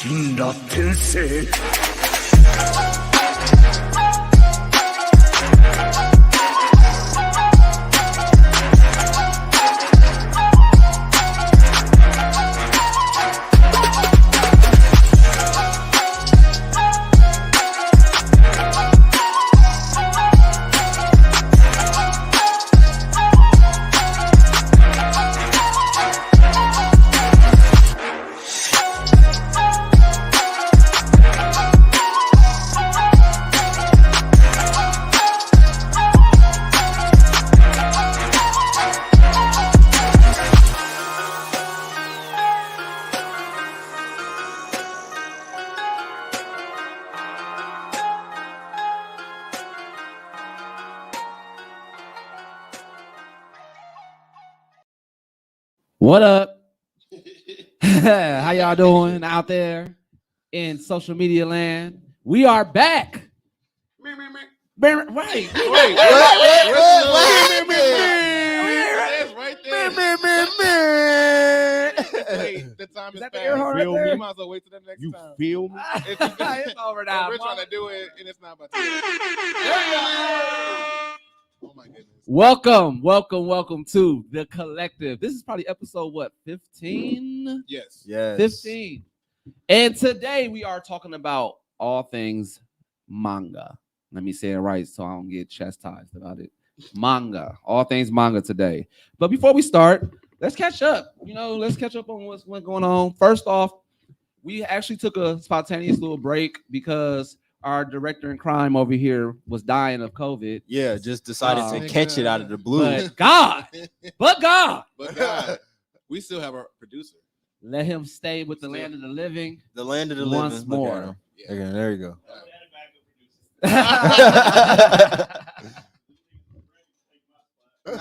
死んだ天性 What up? How y'all doing out there in social media land? We are back. Right. Wait. The time is Is that the fast. air horn right there? You might as well wait till the next time. Feel me? It's over now. We're trying to do it, and it's not about to. Oh my goodness. Welcome to the Kollective. This is probably episode 15? Yes. 15. And today we are talking about all things manga. Let me say it right so I don't get chastised about it. Manga. All things manga today. But before we start, let's catch up. Let's catch up on what's going on. First off, we actually took a spontaneous little break because our director in crime over here was dying of COVID. Yeah, just decided to catch it out of the blue. But God, But God, we still have our producer. let him stay with the land of the living. The land of the Once living. more. Yeah. Okay, there you go. No,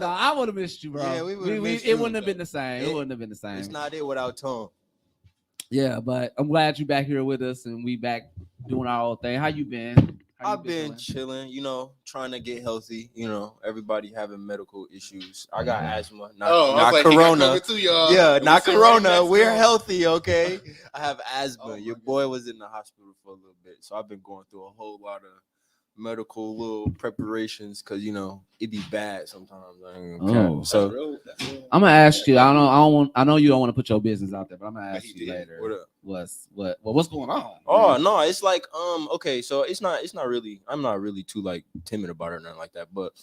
I would have missed you, bro. Yeah, we would've missed it you. wouldn't have been the same. It It- wouldn't have been the same. It's not it without Tone. Yeah, but I'm glad you're back here with us and we back doing our own thing. How you been? How you I've been doing? chilling, trying to get healthy. Everybody having medical issues. I got asthma, not I was like, corona. he got COVID too, y'all. Yeah, We not sit right corona. next to We're him. healthy, okay? I have asthma. Oh, Your my boy was in the hospital for a little bit, so I've been going through a whole lot of medical little preparations because it be bad sometimes. I ain't gonna cap. Oh. So That's real. I'm gonna ask you. I know you don't want to put your business out there, but I'm gonna But ask he you did. later. what up? What's going on? Oh no, it's like okay, so it's not really, I'm not really too like timid about it or nothing like that, but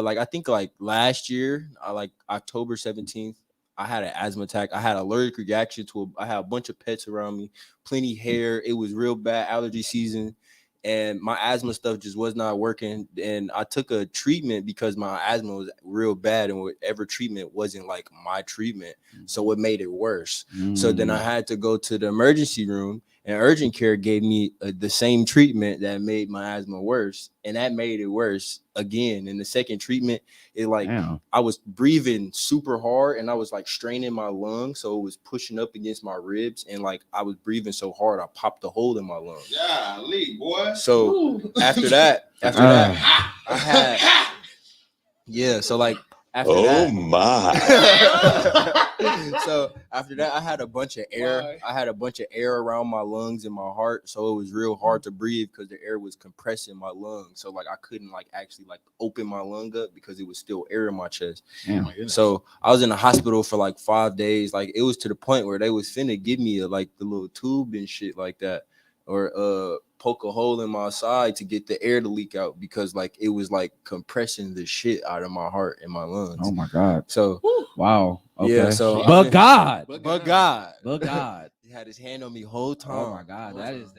like I think like last year, like October 17th, I had an asthma attack. I had an allergic reaction I had a bunch of pets around me, plenty hair. It was real bad allergy season. And my asthma stuff just was not working. And I took a treatment because my asthma was real bad, and whatever treatment wasn't like my treatment. So it made it worse. So then I had to go to the emergency room, and urgent care gave me the same treatment that made my asthma worse. And that made it worse again. And the second treatment, Damn. I was breathing super hard and I was like straining my lungs. So it was pushing up against my ribs. And like I was breathing so hard, I popped a hole in my lung. Golly, boy. So after that, I had, yeah. So like after that, my. so after that, I had a bunch of air. Why? I had a bunch of air around my lungs and my heart, so it was real hard to breathe because the air was compressing my lungs. So like I couldn't like actually like open my lung up because it was still air in my chest. Damn. So I was in the hospital for like 5 days. Like it was to the point where they was finna give me like the little tube and shit like that, or poke a hole in my side to get the air to leak out because like it was like compressing the shit out of my heart and my lungs. Oh my God. So Wow. Okay. yeah, so but God. but God, God. he had his hand on me whole time. Oh my God. That's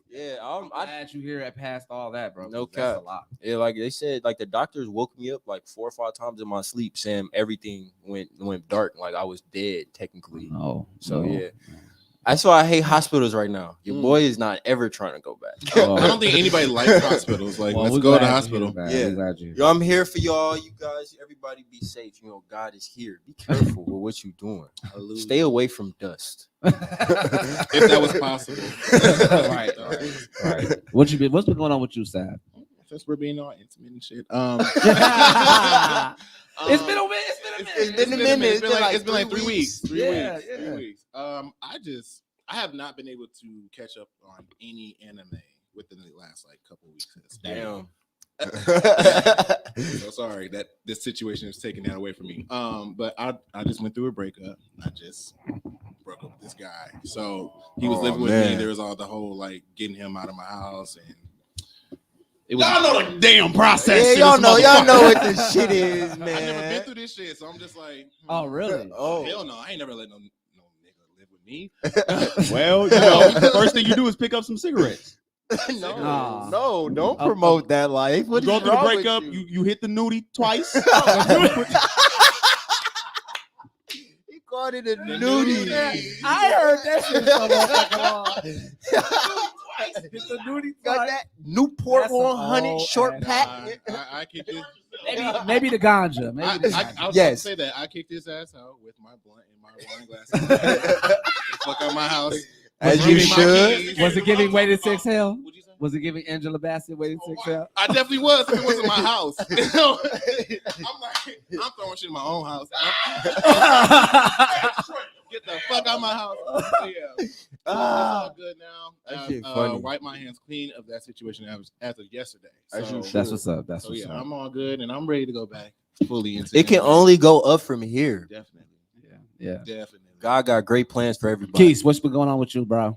Yeah, I'm glad you here at past all that, bro. No That's cap. a lot. Yeah, like they said, like the doctors woke me up like 4 or 5 times in my sleep, saying everything went dark, like I was dead technically. No. So no. yeah, that's why I hate hospitals right now. Your boy is not ever trying to go back. Oh. I don't think anybody likes hospitals. Like, Well, let's we're go to glad the you're hospital. here, man. Yeah. We're glad you're here. Yo, I'm here for y'all. You guys, everybody be safe. God is here. Be careful with what you're doing. Stay away from dust. If that was possible. right. What's been going on with you, Sad? Since we're being all intimate and shit. It's been a minute. It's been a minute. It's been like 3 weeks. 3 Yeah, weeks. yeah. 3 weeks. I just I have not been able to catch up on any anime within the last like couple of weeks. Damn. So sorry that this situation is taking that away from me. But I just went through a breakup. I just broke up with this guy. So he was living with me. There was all the whole like getting him out of my house, and It was, Y'all know the damn process. Yeah, y'all know what this shit is, man. I never been through this shit, so I'm just like, oh really? oh hell no, I ain't never let no nigga live with me. Well, you know, the first thing you do is pick up some cigarettes. No, don't promote that life. What You go is through the wrong breakup, with you hit the nudie twice. He called it a nudie. I heard that shit so motherfucking long. It's a nudie Got twice. that Newport That's 100 old short ass pack. I kicked his. Maybe the ganja. Maybe the I ganja. was about Yes. to say that I kicked his ass out with my blunt and my wine glasses. Fuck out my house. As Bring you me my should. keys. Was it giving Waited to Exhale? What'd you say? Was it giving Angela Bassett Waited to Exhale? I definitely was if it wasn't my house. I'm like, I'm throwing shit in my own house. Get the fuck out of my house. So, yeah. So, it's all good now. That shit funny. Wiped my hands clean of that situation as of yesterday. As So, you should. That's what's up. That's so what's yeah, up. I'm all good and I'm ready to go back fully into It can anime. only go up from here. Definitely. Yeah. Definitely. God got great plans for everybody. Keith, what's been going on with you, bro?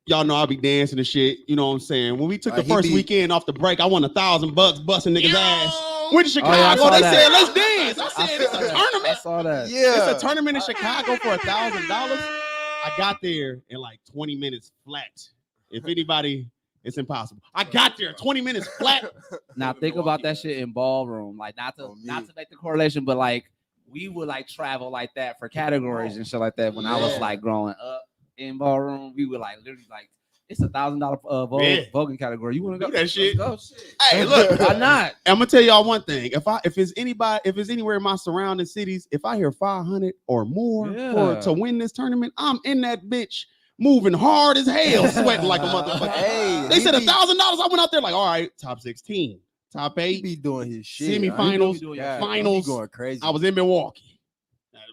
Y'all know I'll be dancing and shit. You know what I'm saying? When we took the He first be- weekend off the break, I won $1,000 busting niggas' ass. Went to Chicago. yeah, I saw they that. said, let's dance. I said, it's a tournament. I saw that. Yeah. It's a tournament in Chicago for $1,000. I got there in like 20 minutes flat. If anybody, it's impossible. I got there 20 minutes flat. Now think about that shit in ballroom. Like not to make the correlation, but like we would like travel like that for categories and shit like that. When I was like growing up in ballroom, we would like literally like it's $1,000 voguing category. You want to go? Do that shit. Let's go. Shit. Hey, look. Why not? I'm gonna tell y'all one thing. If it's anywhere in my surrounding cities, if I hear 500 or more to win this tournament, I'm in that bitch moving hard as hell, sweating like a motherfucker. Hey, They said $1,000. I went out there like, all right, top 16, top He 8, be doing his shit. semifinals, God, finals. he going crazy. I was in Milwaukee.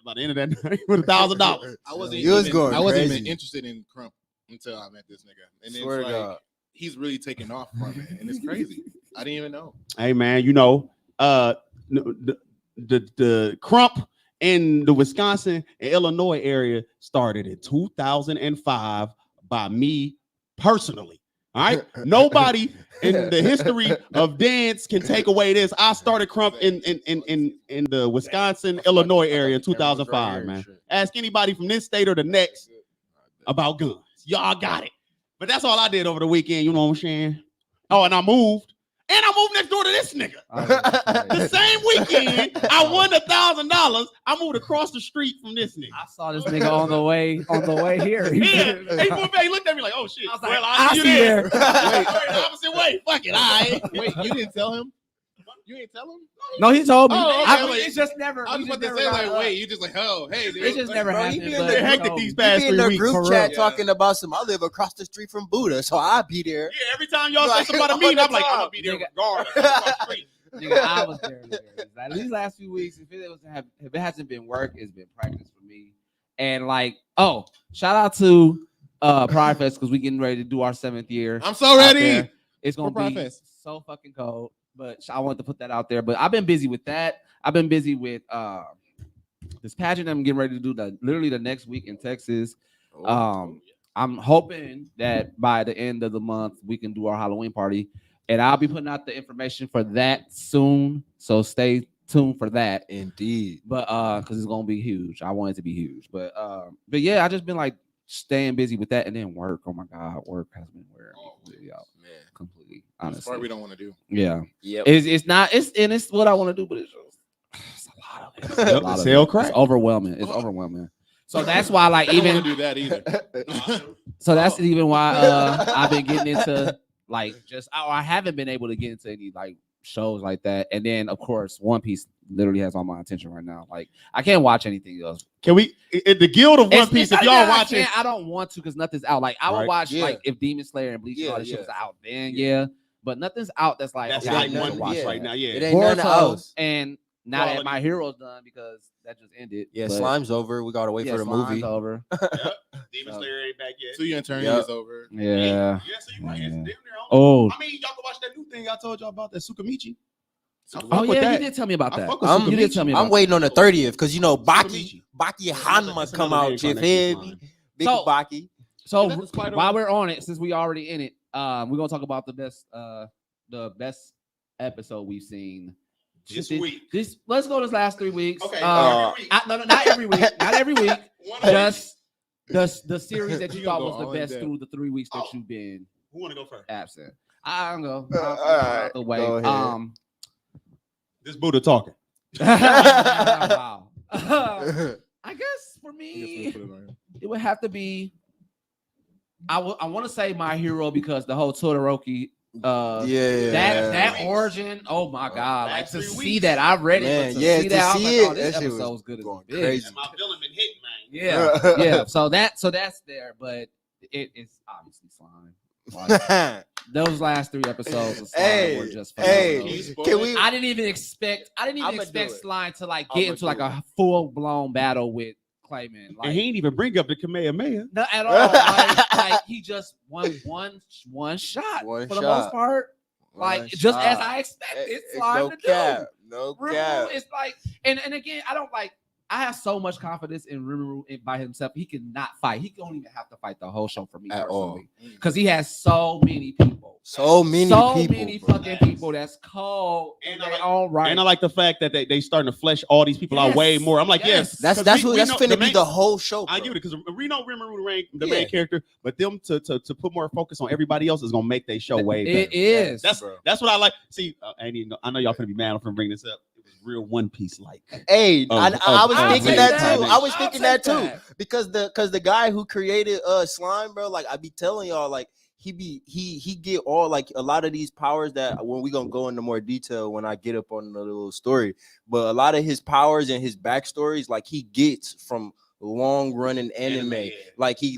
By the end of that night with $1,000. I wasn't You was even, going I wasn't crazy. even interested in Crump until I met this nigga. And then Swear it's to like God. he's really taking off from it. And it's crazy. I didn't even know. Hey man, you know, the Crump in the Wisconsin and Illinois area started in 2005 by me personally. All right, nobody in the history of dance can take away this. I started Crump in the Wisconsin, Illinois area in 2005. Man, ask anybody from this state or the next about guns. Y'all got it. But that's all I did over the weekend. You know what I'm saying? Oh, and I moved. And I moved next door to this nigga. The same weekend, I won $1,000. I moved across the street from this nigga. I saw this nigga on the way here. Yeah, he looked at me like, "Oh shit." I was like, well, I'll see you see you there. there. Wait, opposite way. Fuck it. All right. Wait, you didn't tell him? You didn't tell him? No, he told me. Oh, okay, like, it's just never. I was we about just to say, never like, got wait, up. you just like, oh, hey, dude. It just never Bro, he happened. be in but, the you hectic know, these He past be in 3 the weeks. group for chat real. talking about some. I live across the street from Buddha, so I'll be there. Yeah, every time y'all say Like, something about a all meeting, the I'm like, I'm time. gonna be there Nigga. regardless. Across the street. Nigga, I was there. Like, these last few weeks, if it hasn't been work, it's been practice for me. And like, oh, shout out to Pride Fest because we getting ready to do our 7th year. I'm so ready. There. It's gonna For Pride be Fest. so fucking cold. But I wanted to put that out there. But I've been busy with that. I've been busy with this pageant I'm getting ready to do literally the next week in Texas. I'm hoping that by the end of the month we can do our Halloween party. And I'll be putting out the information for that soon. So stay tuned for that. Indeed. But because it's gonna be huge. I want it to be huge. But yeah, I just been like staying busy with that and then work. Oh my God, work has been wearing me completely out. Man. Completely, That's the honestly. part we don't want to do. Yeah. Yep. It's what I want to do, but it's a lot of it. It's a lot of Sell it. crack. It's overwhelming. It's overwhelming. So that's why, like, I don't want even to do that either. so that's even why I've been getting into like I haven't been able to get into any like shows like that. And then of course, One Piece literally has all my attention right now. Like I can't watch anything else. Can we? The Guild of One Piece. If y'all watching, I don't want to because nothing's out. Like I would Right. watch Yeah. like if Demon Slayer and Bleach and all that Yeah, shit was yeah. out, then yeah. But nothing's out that's like that's okay, I like need to One watch Piece that. right now. Yeah. It ain't nothing Boruto else. and now that Quality. My Hero's done because that just ended. Yeah, but Slime's over. We gotta wait for the Slime's movie. over. Yep. Demon So- Slayer ain't back yet. So your attorney Yep. is over. Yeah. Yeah, so you right. It's Yeah. damn near on. Oh. I mean, y'all can watch that new thing I told y'all about, that Sukamichi. I fuck Oh with yeah, that. you did tell me about I that. fuck with I'm- You did Sukamichi. tell me about I'm waiting on the 30th because you know Sukamichi. Baki That's Hanma come another out. You reincarnation feel of me? slime. Big So- Baki. So Is that the spider while one? we're on it, since we already in it, we're gonna talk about the best episode we've seen This This- week. Let's go this last 3 weeks. Okay. every week. No, not every week. Not every week. One of Just the series that you You thought gonna was go the all in best depth. through the 3 weeks that Oh. you've been Who want to go first? absent. I'll go. All right, The way. go ahead. This Buddha talking. Wow. I guess for I guess we'll me, put it on. it would have to be. I want to say My Hero because the whole Todoroki. Yeah. That weeks. origin. Oh my god! Like Last to 3 see weeks. that, I read it. Man, But to yeah, see to that, I was see like, it, oh, this that shit episode was was good as going a bitch. crazy. And my villain been hitting, man. Yeah, yeah. So that's there, but it's obviously Slime. Like, those last 3 episodes of Slime Hey, were just hey, phenomenal. you spoil can it? we? I didn't even expect do it. Slime to like I'ma get into like do a full blown battle with Clayman. Like And he ain't even bring up the Kamehameha. not at all. Like he just one shot One for the shot. most part. Like One just as shot. I expected It's Slime no to cap. do. No Rimuru cap. is like, and again, I don't like. I have so much confidence in Rimuru by himself. He cannot fight. He don't even have to fight the whole show for me At all. personally, because he has so many people, So many so people. many bro. fucking people that's cold in And I their like- own right. And I like the fact that they starting to flesh all these people out way Yes. more. I'm like, yes, Yes. That's we that's know finna the be main- the whole show. I bro. give it because we know Rimuru the Yeah. main character, but them to put more focus on everybody else is gonna make their show way better. It is. That's bro. that's what I like. See, I know y'all finna be mad for bringing this up. It was real One Piece like. Hey, I was I'll thinking take that that. too. I was I'll thinking take that too that. because the guy who created Slime, bro, like I be telling y'all, like he get all like a lot of these powers that when we gonna go into more detail when I get up on the little story, but a lot of his powers and his backstories, like he gets from long running anime. Yeah. Like he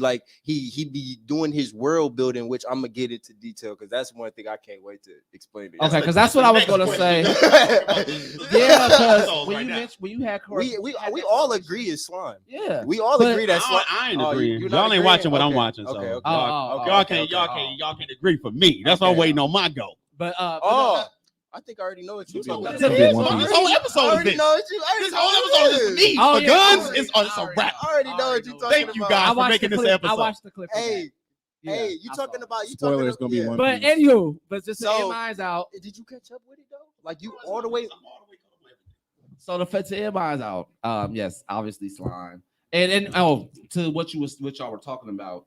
be doing his world building, which I'm gonna get into detail because that's one thing I can't wait to explain to you. Okay, because that's what I was gonna say. Yeah, because when you had we all agree it's Slime. Yeah, We all But agree that's Slime. I ain't Oh, agreeing. you're Y'all not ain't agreeing? watching what I'm Okay. watching. So Okay, okay. y'all, Oh, y'all okay, can't agree for me. That's why I'm Okay. waiting on my go. but Oh, I think I already know what you're talking about. This whole episode I is already this. know what you. I already This know whole what episode it is for me. Oh, For yeah, guns, already- it's a wrap. I already know what you're talking Thank you about. guys I for watched making the this clip. episode. I watched the clip. of Hey, that. hey, Yeah, you I talking saw it. about you Spoilers talking gonna be yeah. one. But Piece. anywho, but just to So- end minds out. Did you catch up with it though? Like you all the way. So to end minds out. Yes, obviously Slime. And to what y'all were talking about.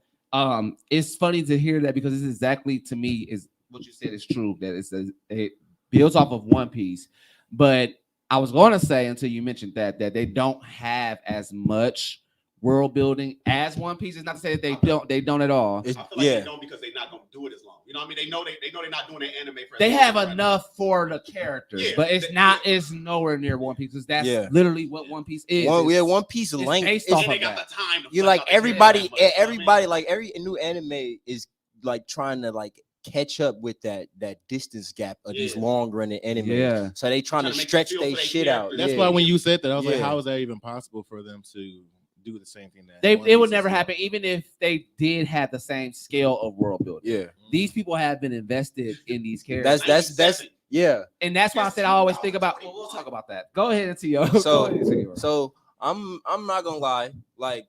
It's funny to hear that because this is exactly to me is what you said is true. That it builds off of One Piece, but I was going to say until you mentioned that they don't have as much world building as One Piece. It's not to say that they don't at all. I feel like Yeah. they don't because they're not gonna do it as long. You know what I mean? They know they're not doing their anime for as They long have as right enough for the characters, Yeah, but it's nowhere near One Piece because that's Yeah. literally what One Piece is. One piece of it's length. based now. off And they of got that. the time to You flesh like out their everybody, character that much, you know what I mean? everybody, like every new anime is like trying to like catch up with that distance gap of these Yeah. long running anime. Yeah. So they trying to Trying to make you stretch feel their for they shit out. characters. That's Yeah. why when you said that, I was like, Yeah. how is that even possible for them to do the same thing that It One would Piece never is happen, even if they did have the same scale of world building. Yeah. These people have been invested in these characters. That's yeah. And that's why I said I always think about. Well, we'll talk about that. Go ahead and see yo. So I'm not gonna lie, like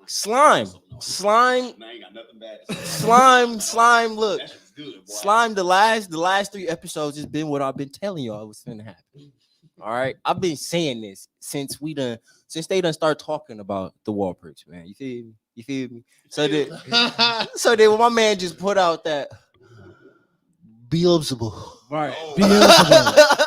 slime. I ain't got nothing bad to say. Slime. Look, That shit's good, boy. slime. The last 3 episodes has been what I've been telling y'all was gonna happen. All right, I've been saying this since they done start talking about the wall perks, man. You feel me? So then when my man just put out that Beelzebub. Right. Oh. Beelzebub.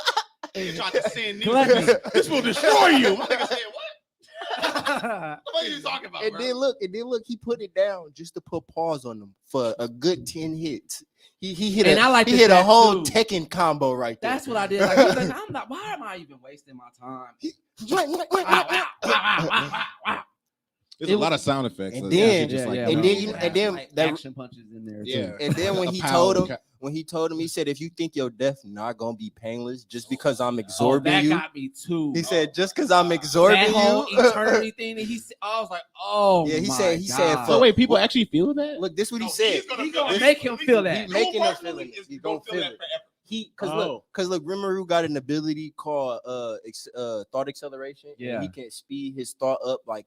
You tried to send Collective. niggas. This will destroy you. My nigga said, what? What are you talking about, And bro? then look, he put it down just to put pause on them for a good 10 hits. He hit And I like he this hit a fact, whole too. Tekken combo right there. That's what I did. Like, he's like, I'm not. Why am I even wasting my time? Wow, wow, wow, wow, wow, wow. There's a lot of sound effects. And so then- just like, and then you- Have and then like that- action punches in there too. yeah. And then when A he power told him, ca- he said, if you think your death not gonna be painless just because I'm Oh, absorbing that you, got me too. he said, just because I'm absorbing that whole you. eternity thing that he said, I was like, oh, Yeah, he my said- he said, God. So wait, people actually feel that? Look, this what he said. He gonna make him feel that. He's making him feel it. He's gonna feel it. He because look, Rimuru got an ability called thought acceleration. Yeah. And he can speed his thought up like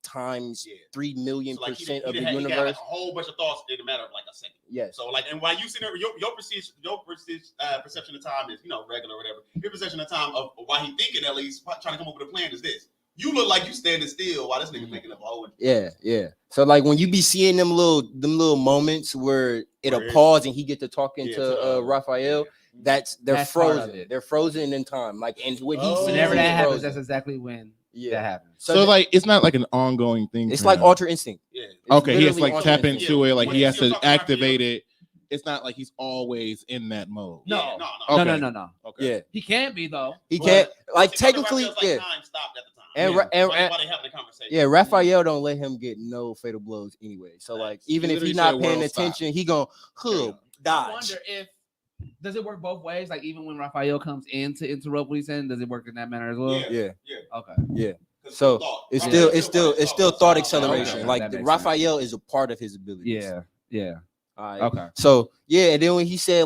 times 3,000,000% of the He got universe. like a whole bunch of thoughts in a matter of like a second. Yes. So like, and while you sit there, your perception of time is regular or whatever. Your perception of time of why he thinking at least trying to come up with a plan is this. You look like you standing still while this nigga making up a whole. Yeah. So like when you be seeing them little moments where it'll pause and he get to talking to Raphael, That's they're part of frozen. it. They're frozen in time. Like, and what he sees Whenever is that happens, frozen. that's exactly when that Yeah. happens. So like, it's not like an ongoing thing. It's for like him. Ultra Instinct. Yeah. It's Okay, he has to literally like tap Ultra Instinct. into it. Like When he you has see him to talking about activate it. It's not like he's always in that mode. No. Okay. No. Okay. Yeah. He can't be though. He But- can't like See, fucking technically, Raphael's like yeah. time stopped at the time. And Yeah. Ra- and- While and- they having a conversation. Yeah, Raphael don't let him get no fatal blows anyway. So like, even if literally he's not said paying world stop. attention, he gon' I dodge. wonder if does it work both ways? Like even when Raphael comes in to interrupt what he's saying, does it work in that manner as well? Yeah. Yeah, Okay. 'Cause So thought. it's Raphael still thought acceleration. Okay. Like That makes Raphael is a part of his abilities. Yeah. All right. Okay. So yeah, and then when he said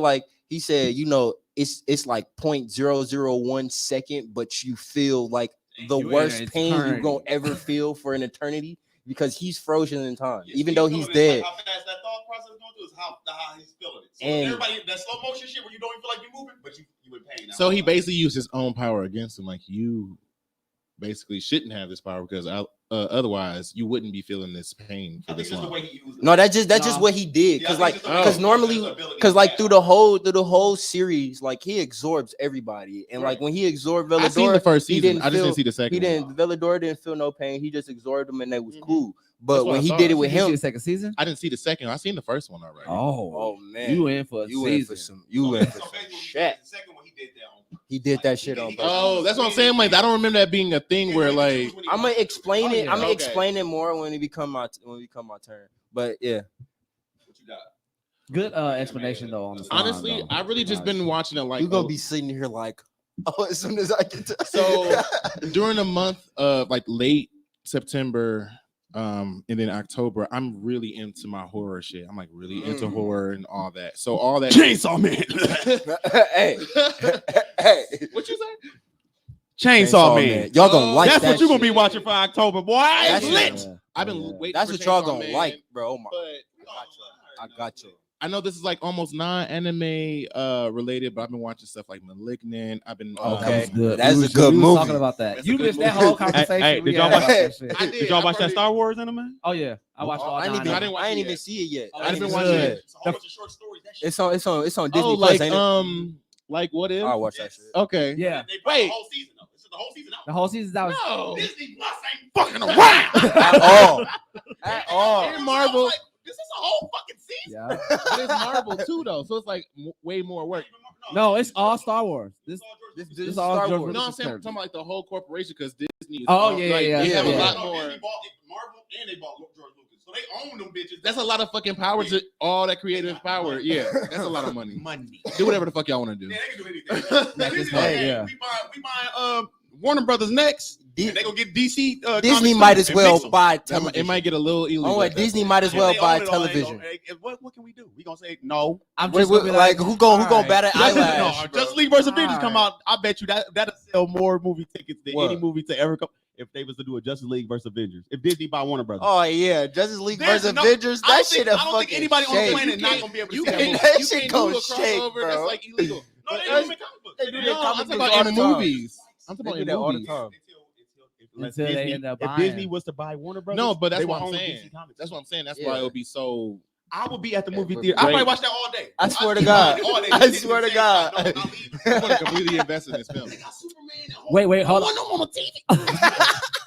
it's like 0.001 second, but you feel like the You in worst an pain you eternity. gonna ever feel for an eternity because he's frozen in time, Yeah, even though he's feeling it, dead. Like how fast that thought process is going through is how he's feeling it. So And- everybody, that slow motion shit where you don't even feel like you're moving, but you in pain now. So he basically used his own power against him. Like you basically shouldn't have this power because otherwise you wouldn't be feeling this pain for I think this just the long. way he used it. No, that's just No. what he did. Yeah, Cause I like, think just the way cause he normally, used his ability cause like to through the whole series, like he absorbs everybody, and like Right. when he absorbed I seen the Velador, first he season. didn't I just feel- didn't see the second. he one. didn't. Velador didn't feel no pain. He just absorbed them, and they was Mhm. cool. That's But what when I he thought. did it with Did you see him, the second season? I didn't see the second. I seen the first one already. oh man, you in for a you in season. for some, you in for So some basically, shit. the second one he did that on. He did that shit on He- purpose. Oh, that's what I'm saying. Like I don't remember that being a thing where like I'm gonna explain Oh, it. yeah. I'm gonna Okay. explain it more when it become my turn. But yeah, What you got? Good explanation though on the song, honestly, though. I really just been watching it like you gonna be sitting here like, oh, as soon as I get to So during the month of like late September and then October, I'm really into my horror shit. I'm like really into Mm. horror and all that. So all that Chainsaw Man. hey, hey, what you say? Chainsaw Man. y'all gonna like That's that what you're gonna be shit. watching for October, boy. That's It's lit. Yeah. I've been Yeah. waiting. That's for what y'all Chainsaw gonna Man, like, bro. Oh my, But I got you. I know this is like almost non-anime related, but I've been watching stuff like Malignant. I've been Okay. That was good. That's We a was- good we was movie. talking about that. That's You a good missed that movie. whole conversation. Hey, we did y'all had watch- about that shit. I did. Did y'all watch that already- Star Wars anime? Oh yeah, I watched all I nine. ain't even, I didn't watch I ain't it even yet. see it yet. Oh, I didn't it's watch good. it. It's a whole bunch of short stories. That shit. It's on Disney Oh, Plus. like Ain't it? like what if? I'll watch that shit. Okay. Yeah, They brought the Wait. whole season though. This is the whole season out. the whole season's out. No. Disney Plus ain't fucking around At all. At all. And Marvel. Like, this is a whole fucking season. Yeah. But it's Marvel too, though, so it's like way more work. No, it's all Star Wars. This This This is all Star George Wars. No, I'm Lucas saying I'm characters. talking about like the whole corporation because Disney. Is Oh, all- yeah, like, yeah, They have yeah. a lot No, more. Disney bought Marvel and they bought George Lucas, so they own them bitches. That's a lot of fucking power to all that creative power. Yeah, that's a lot of money. money. Do whatever the fuck y'all want to do. Yeah, they can do anything. Make Disney this like, money, hey, yeah. we buying Warner Brothers next. And they gonna get DC. Disney comics might too as and well mix 'em. buy It television. might get a little illegal. Oh, at that Disney point. might as Yeah, well they buy own it all. They television. gonna- hey, what can we do? We gonna say no. I'm Wait, just gonna be like who gonna alright. bat an Justice, eyelash? no, bro? Justice League versus Avengers come Alright. out. I bet you that'll sell more movie tickets than What? any movie to ever come. If they was to do a Justice League versus Avengers, if Disney buy Warner Brothers, Oh yeah, Justice League There's versus no- Avengers. I don't That think- shit a I don't think fucking anybody on the shake. planet not gonna be able to You see that can't. movie. That you shit can't go do a shake, crossover. bro. That's like illegal. No, they They- do them in comic books. they do do that that. No, comic I'm talking books about all in the time. movies. I'm talking about They in do that all the movies. time. Until they end up if buying. Disney was to buy Warner Brothers, No, but that's they what would I'm own saying. DC Comics. That's what I'm saying. That's Yeah. why it would be so. I would be at the movie but theater. I great. might watch that all day. I swear to I'd God. be all day. I Disney swear to saying, God. no, I'll leave. I'm going to completely invest in this film. They got Superman and Hulk. Wait, hold on. on the TV.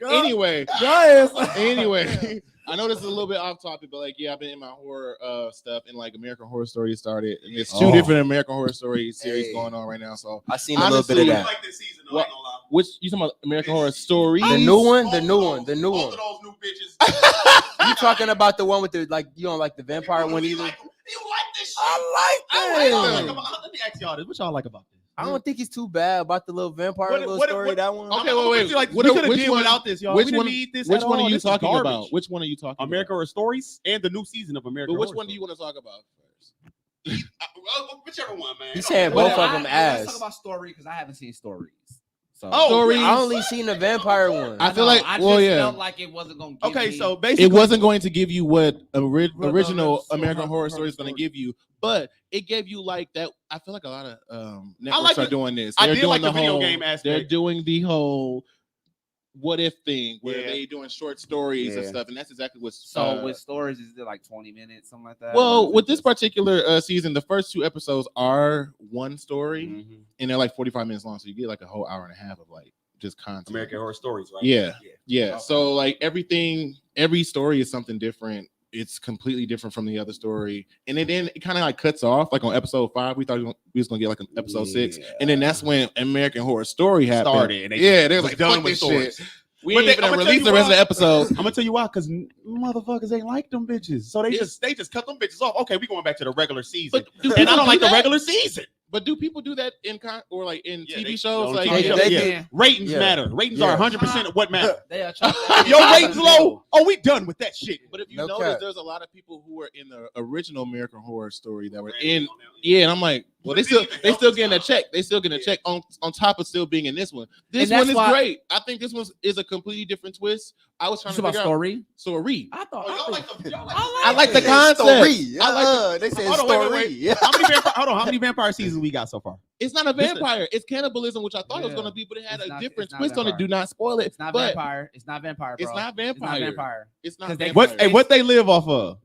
Anyway, Guys. anyway, I know this is a little bit off topic, but like, yeah, I've been in my horror stuff, and like American Horror Story started, and there's two Oh. different American Horror Story series Hey. going on right now. So I seen a little bit of Honestly, I that. like this season, though. I ain't gonna lie. which you talking about American Horror Story? The new one, the new Both one, the new both one. of those new bitches. You talking about the one with the like? You don't like the vampire one either? You like this shit? I What y'all like like about- Let me ask y'all this. What y'all like about this? I don't think he's too bad about the little vampire little story. That one. Okay, wait. Like, What- we could have which did one- without this, y'all. Which We didn't one? need this Which at one all. are you This is talking garbage. about? Which one are you talking American about? Horror Stories and the new season of American But which Horror one do you want to talk about first? Whichever one, man. He said Well, both of them Let's ass. talk about story because I haven't seen stories. So Oh, Stories. I only seen the vampire one. I feel like- I well, just yeah. felt like it wasn't gonna. Give Okay, me, so basically, It wasn't going to give you what original original story- American Horror horror Story is going to story. give you, but it gave you like that. I feel like a lot of networks like are the- doing this. I They're did doing like the video whole, game aspect. They're doing the whole what if thing where Yeah. they doing short stories and Yeah. stuff, and that's exactly what's So with stories, is it like 20 minutes, something like that? Or well is it with this just- particular season. The first 2 episodes are one story, Mhm. and they're like 45 minutes long, so you get like a whole hour and a half of like just content. American Horror Stories, right? Yeah. Yeah. Okay. So like every story is something different. It's completely different from the other story. And then it kind of like cuts off. Like on episode 5, we thought we was gonna get like an episode 6. And then that's when American Horror Story happened. Started, and they yeah, they was was like, done fuck with this stories. shit. We But ain't they- even I'ma tell release you the rest of why. the episodes. I'm gonna tell you why, because motherfuckers ain't like them bitches. So they just cut them bitches off. Okay, we going back to the regular season. But do and I people don't do like the that? regular season. But do people do that in or like in Yeah, TV they- shows? on Like TV shows, they yeah. can. Ratings Yeah. matter. Ratings Yeah. are 100% of what matter. They are trying If your ratings low, oh, we done with that shit. But if you No notice, cap. there's a lot of people who were in the original American Horror Story that were in. Yeah, and I'm like, well, they still getting a check. They still getting a check on top of still being in this one. This And that's one is why- great. I think this one is a completely different twist. I was trying It's to about figure out story. story. I thought. Oh, y'all like the, I like the They said concept. Story. I like They said Hold on, wait, story. wait, wait. Yeah. How many vampire seasons we got so far? It's not a This is- vampire. It's cannibalism, which I thought it was Yeah. going to be, but it had It's a not- different it's not twist on it. vampire. Do not spoil it. It's not but vampire. It's not vampire. Bro. It's not It's vampire. not vampire. It's not 'Cause they- vampire. What they live off of?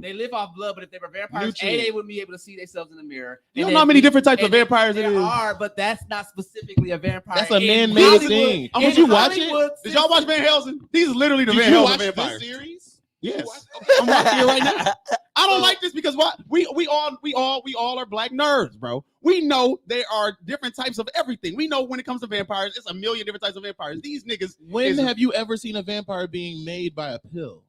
They live off blood, but if they were vampires, Nutrients. they wouldn't be able to see themselves in the mirror. You And know how many then- different types of and then vampires it there is? are, but that's not specifically a vampire. That's a In man-made Hollywood- thing. Oh, in did you watch it? Hollywood Did y'all watch Van Helsing? These is literally the Did Van you Helsing watch this vampires. series? Yes. Okay. I'm watching it right now. I don't like this because what we all are black nerds, bro. We know there are different types of everything. We know when it comes to vampires, it's a million different types of vampires. These niggas. When is- have you ever seen a vampire being made by a pill?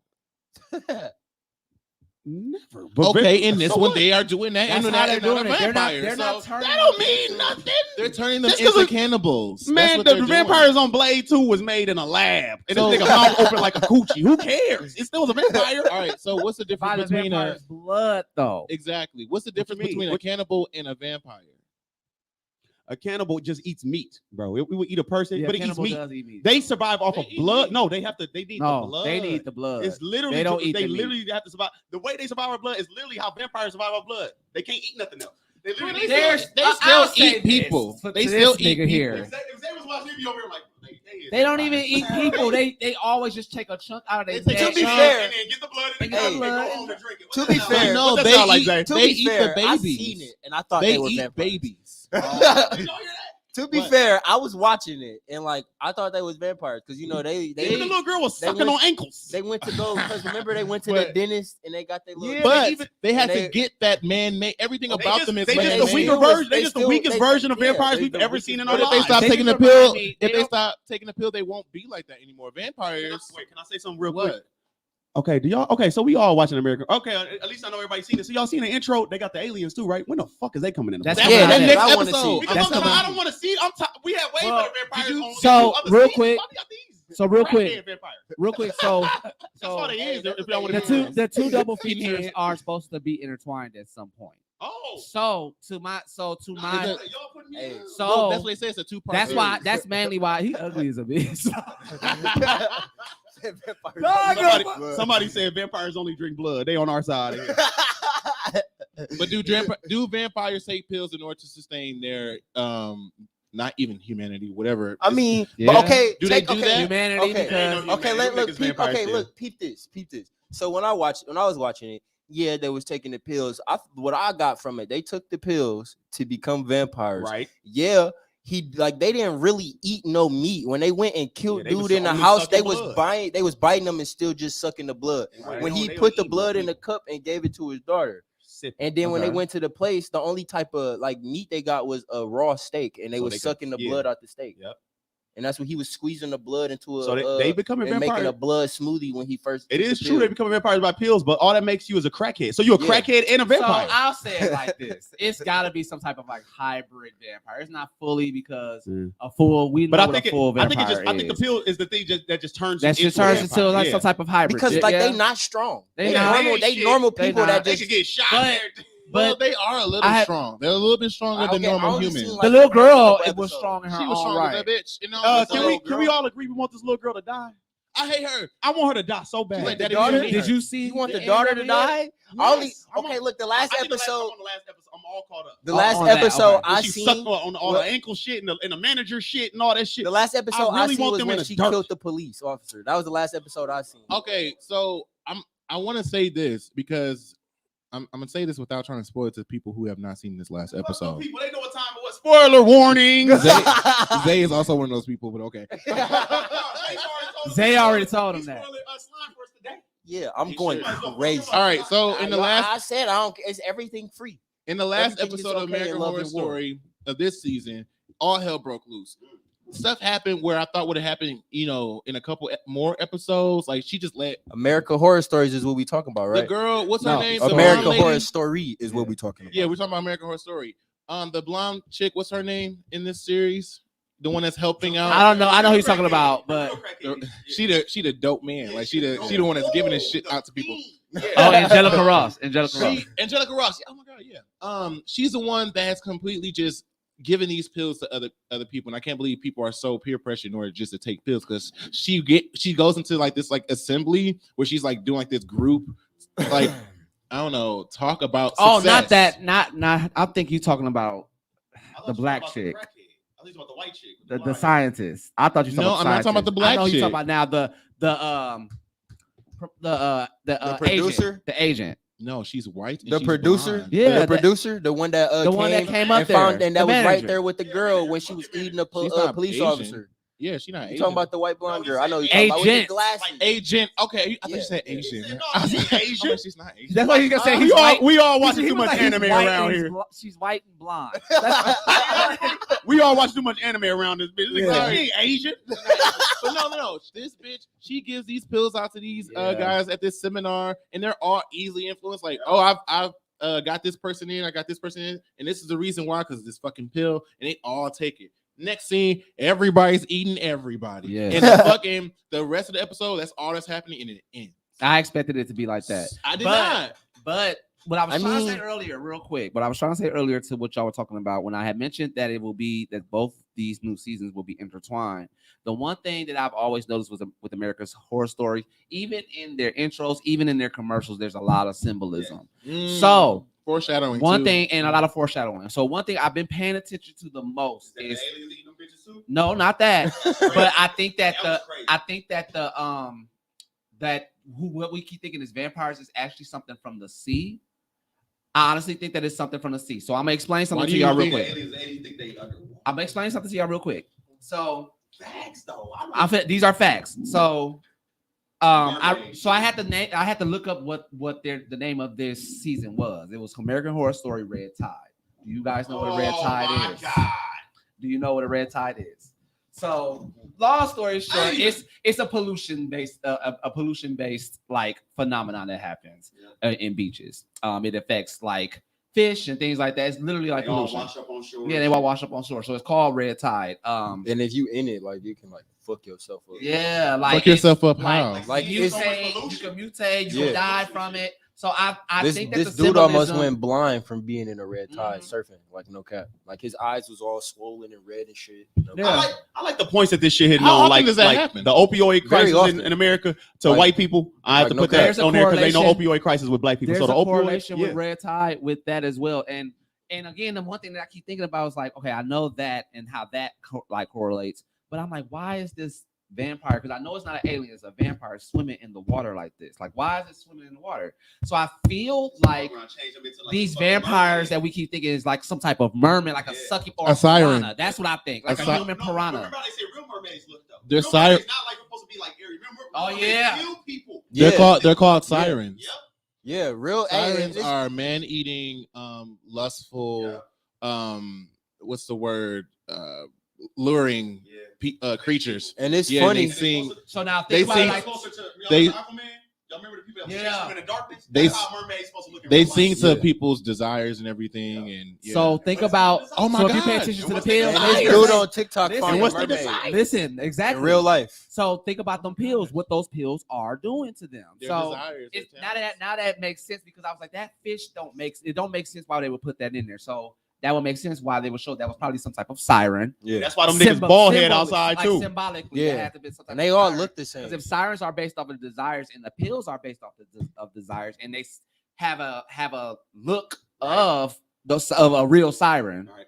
Never. Okay, in this so one what? they are doing that. That's and how they're they're not doing it. They're not- vampires. they're not So turning That don't them mean into- nothing. they're turning them Just 'cause into it- cannibals. That's Man, what the they're doing. vampires on Blade 2 was made in a lab, and So- this nigga mouth open like a coochie. Who cares? It still was a vampire. All right, so what's the difference By the between a vampire's blood, though. exactly? What's the difference mean? between a What- cannibal and a vampire? A cannibal just eats meat, bro. We would eat a person, Yeah, but it eats cannibal meat. does eat meat. They survive off They of eat blood. meat. No, they need the No, blood. they need the blood. It's literally They don't eat they the meat. literally have to survive. The way they survive our blood is literally how vampires survive our blood. They can't eat nothing else. They literally There's- They I'll still say eat people. this for They this still eat nigga here. people. If they was watching me over here, like They don't even eat people. They always just take a chunk out of their They neck. to be Chunk. fair, and then get the blood They and get go the blood. home and drink it. What To the be hell? fair- No, What's that they sound like, eat. Zay? To They be eat fair, the I babies. seen it, and I thought They they were eat vampires. babies. Did y'all hear that? To be What? fair, I was watching it, and like I thought they was vampires because you know Even the little girl was they sucking went- on ankles. they went to go because remember they went to But- the dentist and they got their little Yeah, But even- they had and to they- get that man-made. Everything They about just- them is they just man-made. the weaker still was- version. They they just the still- weakest they- version of yeah, vampires they we've the ever weakest seen in But our if they lives. stop They taking the just remind pill, me- if they they stop taking the pill, they won't be like that anymore. Vampires. Wait, can I say something real quick? What? Okay, do y'all? Okay, so we all watching American. Okay, at least I know everybody's seen it. So y'all seen the intro? They got the aliens too, right? When the fuck is they coming in? That's That's coming that out next I wanna episode. see. Because That's I'm talking, coming- I don't want to see it. We had way Well, better vampires. did you- on so, other real seasons. quick- Why we got these? So real Crackhead quick, vampires. real quick. So That's all they is. If y'all want the to the two double Features. features are supposed to be intertwined at some point. Oh, So to my y'all putting me Hey, in. so Well, that's what they say. It's a two-part. that's why series. that's mainly why he ugly as a bitch. Somebody said vampires only drink blood. They on our side. of here. But do vampires take pills in order to sustain their not even humanity, whatever? I mean, Yeah. but okay, Do they take, do okay, that? Humanity Okay, because no, okay, Humanity look, niggas peep, vampires okay, too. look, peep this. So when I was watching it, yeah, they was taking the pills. What I got from it, they took the pills to become vampires. Right. Yeah, they didn't really eat no meat when they went and killed Yeah, they was dude in the only house. sucking They was blood. biting them and still just sucking the blood. Right. When They he don't put the eat blood in meat. the cup and gave it to his daughter. Sip. And then when they Okay. went to the place, the only type of like meat they got was a raw steak, and they So was they could- sucking the yeah. blood out the steak. Yep. And that's when he was squeezing the blood into a. So they becoming and vampires. making a blood smoothie when he first. It is the true pill. they become vampires by pills, but all that makes you is a crackhead. So you're a crackhead and a vampire. So I'll say it like this: it's got to be some type of like hybrid vampire. It's not fully because a full. We know but I what think a full vampire I think the pill is the thing that just turns that you just into a turns into vampire. like Yeah. some type of hybrid. Because like they not strong. They normal. They normal people that They just could get shot. Well, they are a little strong. They're a little bit stronger than normal humans. The little girl was strong in her She was own strong right. as that bitch. You know, Can we all agree we want this little girl to die? I hate her. I want her to die so bad. Like the Daddy daughter? Did Did you see? You want the end daughter of to it? die? Yes. Okay, look, the last episode. I'm all caught up. The last on that, episode okay. I She seen. sucked on all the ankle shit and the manager shit and all that shit. The last episode I really seen want was them when in the she dirt. killed the police officer. That was the last episode I seen. Okay, so I want to say this because I'm gonna say this without trying to spoil it to people who have not seen this last episode. People, they know what time it was. Spoiler warning. Zay is also one of those people, but okay. Zay already told him that. Yeah, I'm going crazy. All right, so in the last I said I don't. It's everything free. in the last everything is episode of okay American in Love Horror and War. Story of this season, all hell broke loose. Stuff happened where I thought would have happened, you know, in a couple more episodes. Like she just let American Horror Stories is what we talking about, right? the girl, what's her name? The American blonde Horror lady? Story is what we talking about. Yeah, we're talking about American Horror Story. The blonde chick, what's her name in this series? The one that's helping out. I don't know. I know who he's talking about, but She the dope man. Like she the one that's giving this shit out to people. oh, Angelica Ross. Angelica Ross. Angelica Ross. Oh my god, yeah. She's the one that has completely just given these pills to other people, and I can't believe people are so peer pressured in order just to take pills because she goes into like this like assembly where she's like doing like this group like I don't know talk about success. Oh, not that. Not. I think you're talking about the black chick. I think about the white chick. The scientist. I thought you were talking about I'm not talking about the black I know who chick. you're talking about now. The producer? agent, the agent. No, she's white. And The she's producer, blonde. Yeah, the producer, the one that came up and there, found, and that the was right manager. there with the girl when she was eating a She's not police Asian. officer. Yeah, she's not You Asian. talking about the white blonde girl? I know you talking about with the Agent. glasses. agent? Okay, I thought you Yeah. said Asian. No, I was she's like, Asian. oh, she's not Asian. That's why you gonna say We he's all white. we all watching He too was much like, he's anime white around and here. She's white and blonde. We all watch too much anime around this bitch. Yeah. Like, she ain't Asian. But no. This bitch, she gives these pills out to these guys at this seminar, and they're all easily influenced. Like, oh, I've got this person in, I got this person in, and this is the reason why, because this fucking pill, and they all take it. Next scene, everybody's eating everybody. Yeah. And the rest of the episode, that's all that's happening, and it ends. I expected it to be like that. I did not. But what I was trying to say mean- earlier, real quick, what I was trying to say earlier to what y'all were talking about when I had mentioned that it will be that both these new seasons will be intertwined. The one thing that I've always noticed with America's Horror Story, even in their intros, even in their commercials, there's a lot of symbolism. So Foreshadowing. one too. thing and a lot of foreshadowing. So one thing I've been paying attention to the most is no, not that, but I think that what we keep thinking is vampires is actually something from the sea. I honestly think that it's something from the sea. So I'm gonna explain something to y'all real quick. I'm gonna explain something to y'all real quick. So Facts though. these are facts. So I had to look up what the name of this season was. It was American Horror Story Red Tide. Do you guys know what a red tide is? God. Do you know what a red tide is? So, long story short, it's a pollution based like phenomenon that happens in beaches. It affects like fish and things like that. It's literally like They all pollution. wash up on shore. Yeah, they all wash up on shore. So it's called red tide. And if you in it, like you can like fuck yourself up. Yeah, like Fuck yourself up like, how? Like, you it's- can mutate, you can die from it. So I This think that the dude almost symbolism- went blind from being in a red tide Mhm. surfing, like no cap. Like his eyes was all swollen and red and shit. No Yeah. cap. I like the points that this shit hitting How on, often like does that happen? the opioid Very crisis often. in America to Like- white people. I have to like, no put cap. that There's a on there because they know correlation. opioid crisis with black people. There's So the a opioid correlation with red tide with that as well. And again, the one thing that I keep thinking about is like, okay, I know that and how that correlates, but I'm like, why is this vampire? Because I know it's not an alien, it's a vampire swimming in the water like this. Like, why is it swimming in the water? So I feel like these vampires that we keep thinking is like some type of merman, like a sucky or A siren. piranha. That's what I think, like a human piranha. Remember how they say real mermaids look though. They're Real siren- mermaids not like supposed to be like Ariel. Remember? Oh, mermaids yeah. kill people. They're called sirens. Yep. Yeah, real Sirens aliens. are man-eating, lustful. What's the word? luring creatures. And it's Yeah, funny. they sing. So now They think about sing- it like closer to they- Aquaman. Y'all remember the people that Yeah. chasing him in the darkness? They- That's how mermaid's supposed to look. In They real life. sing to Yeah. people's desires and everything, and So think But it's about. not- Oh my so if you pay God. attention to And the what's pills, the And this desire? dude on TikTok Listen, finding what's the mermaids desire? listen, exactly. in real life. So think about them pills. What those pills are doing to them. Their So desires, their it's now that makes sense because I was like, that fish don't make sense why they would put that in there. So that would make sense why they would show that was probably some type of siren. Yeah. That's why them niggas bald head outside like too. Symbolically, Yeah. it had to be some type And they of all siren. look the same. Because if sirens are based off of desires and the pills are based off of desires, and they have a look of a real siren, Right.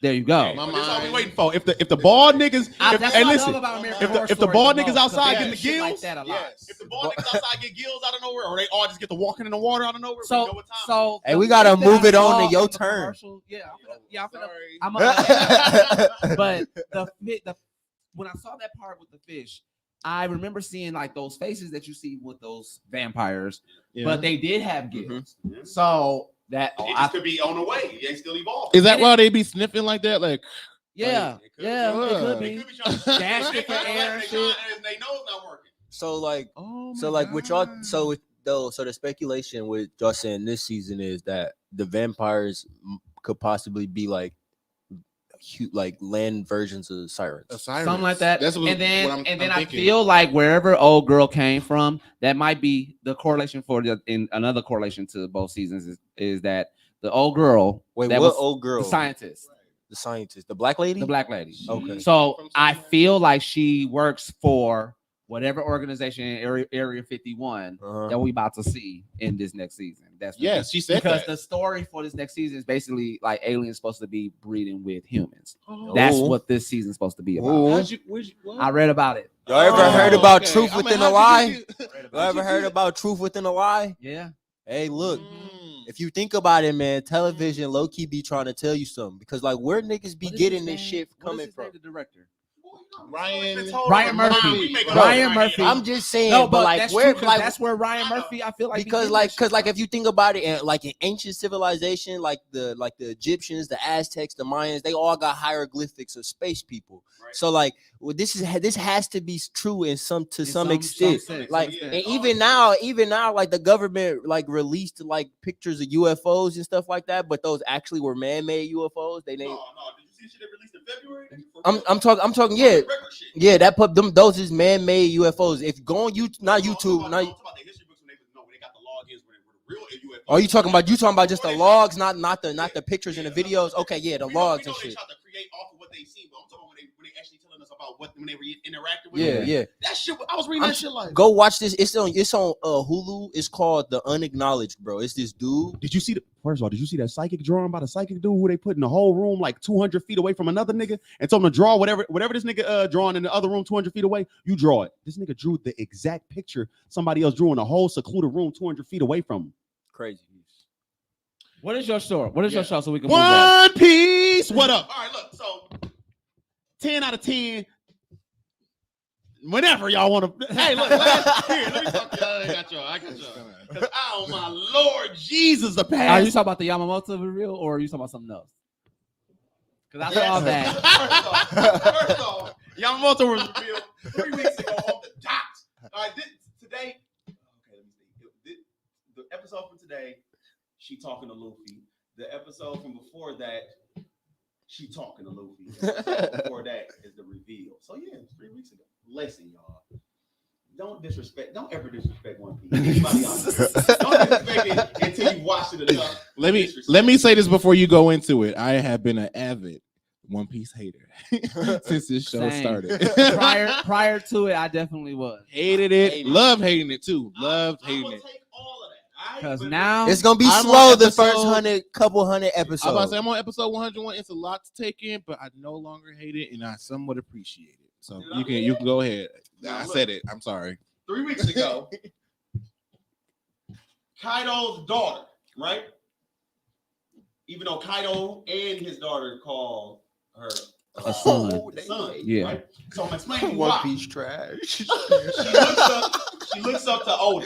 there you go. Hey, My but this all we mind- waiting for. If the bald niggas, That's hey, what I listen, love about American if the- Horror if the Story bald the niggas most, 'cause outside they getting do the shit like gills, that a lot. Yes. if the bald niggas outside get gills out of nowhere, or they all just get to walking in the water out of nowhere, we So, know what time so Hey, we gotta the thing move that it I on saw to your the turn. commercial- Yeah, I'm finna, Sorry. I'm but the when I saw that part with the fish, I remember seeing like those faces that you see with those vampires, Yeah. but they did have gills. Mhm. So that It I just could be on the way. They still evolving. Is that why they be sniffing like that? Like, yeah, It could yeah, be. it could They be. could be trying to Gas it for air and shit. They know it's not working. So like oh so like with y'all so the speculation with y'all saying this season is that the vampires could possibly be like land versions of sirens. Something like that. That's what, and then what I'm I thinking. feel like wherever old girl came from, that might be the correlation for in another correlation to both seasons is that the old girl Wait, that what was old girl? the scientist, The black lady? the black lady. Okay. So From I somewhere? feel like she works for whatever organization in Area 51 Uh-huh. that we about to see in this next season. That's what Yes, she said because that. the story for this next season is basically like aliens supposed to be breeding with humans. Oh. That's what this season's supposed to be about. Ooh. What? I read about it. Y'all ever Oh, heard about okay. truth I'm like, within a how'd lie? you get it? Y'all ever heard about truth within a lie? Yeah. Hey, look. Mm. If you think about it, man, television low key be trying to tell you something because like where niggas be What is getting his this name? shit What is coming his from. name, the director. Ryan Murphy. We make Ryan up Murphy. I'm just saying, No, but like that's where, true, 'cause like that's where Ryan Murphy. I feel like because if you think about it, and like in ancient civilization, like the Egyptians, the Aztecs, the Mayans, they all got hieroglyphics of space people. Right. So like, this has to be true in some extent. sense. Like, Yeah. and even now, like the government like released like pictures of UFOs and stuff like that, but those actually were man-made UFOs. They named. No. Did you see shit they released in February? I'm talking. Yeah, yeah. That put them. Those is man-made UFOs. If go on YouTube, not YouTube, I'm not. talking about the history books when they got the logins where the real UFOs. Are you talking about just the logs, not the pictures and the videos? Okay, yeah, the logs and They shit. tried to create off of what they seen, but I'm talking about when they actually telling us about when they interacted with Yeah, them. yeah. That shit, I was reading that shit like. Go watch this. It's on Hulu. It's called The Unacknowledged, bro. It's this dude. Did you see first of all, did you see that psychic drawing by the psychic dude who they put in the whole room like 200 feet away from another nigga and told him to draw whatever this nigga drawing in the other room 200 feet away, you draw it. This nigga drew the exact picture somebody else drew in a whole secluded room 200 feet away from him. Crazy. What is your story? What is your show so we can move on? One Piece. What up? All right, look. So 10 out of 10. Whenever y'all want to, hey, look, here, let me talk to y'all. I got y'all. 'Cause, oh my Lord Jesus, the Are you past. talking about the Yamamoto reveal or are you talking about something else? Because I saw that. First off, Yamamoto was revealed 3 weeks ago off the dot. All right, today. Okay, let me see. The episode from today, she talking to Luffy. The episode from before that, she talking to Luffy. The episode before that is the reveal. So yeah, it's 3 weeks ago. Listen, y'all. Don't ever disrespect One Piece. Anybody else. Don't disrespect it until you watch it enough. Let me say this before you go into it. I have been an avid One Piece hater since this show Same. started. prior to it, I definitely was. Hated it. Love hating it too. Loved I hating will it. take all of that. Because now It's gonna be I'm slow on the first episode- couple hundred I was about to episodes. say I'm on episode 101. It's a lot to take in, but I no longer hate it, and I somewhat appreciate it. So you can go ahead. I said it. I'm sorry. 3 weeks ago, Kaido's daughter, right? Even though Kaido and his daughter call her a son. the son, Yeah. right? So I'm explaining One why. Piece trash. She looks up to Oden.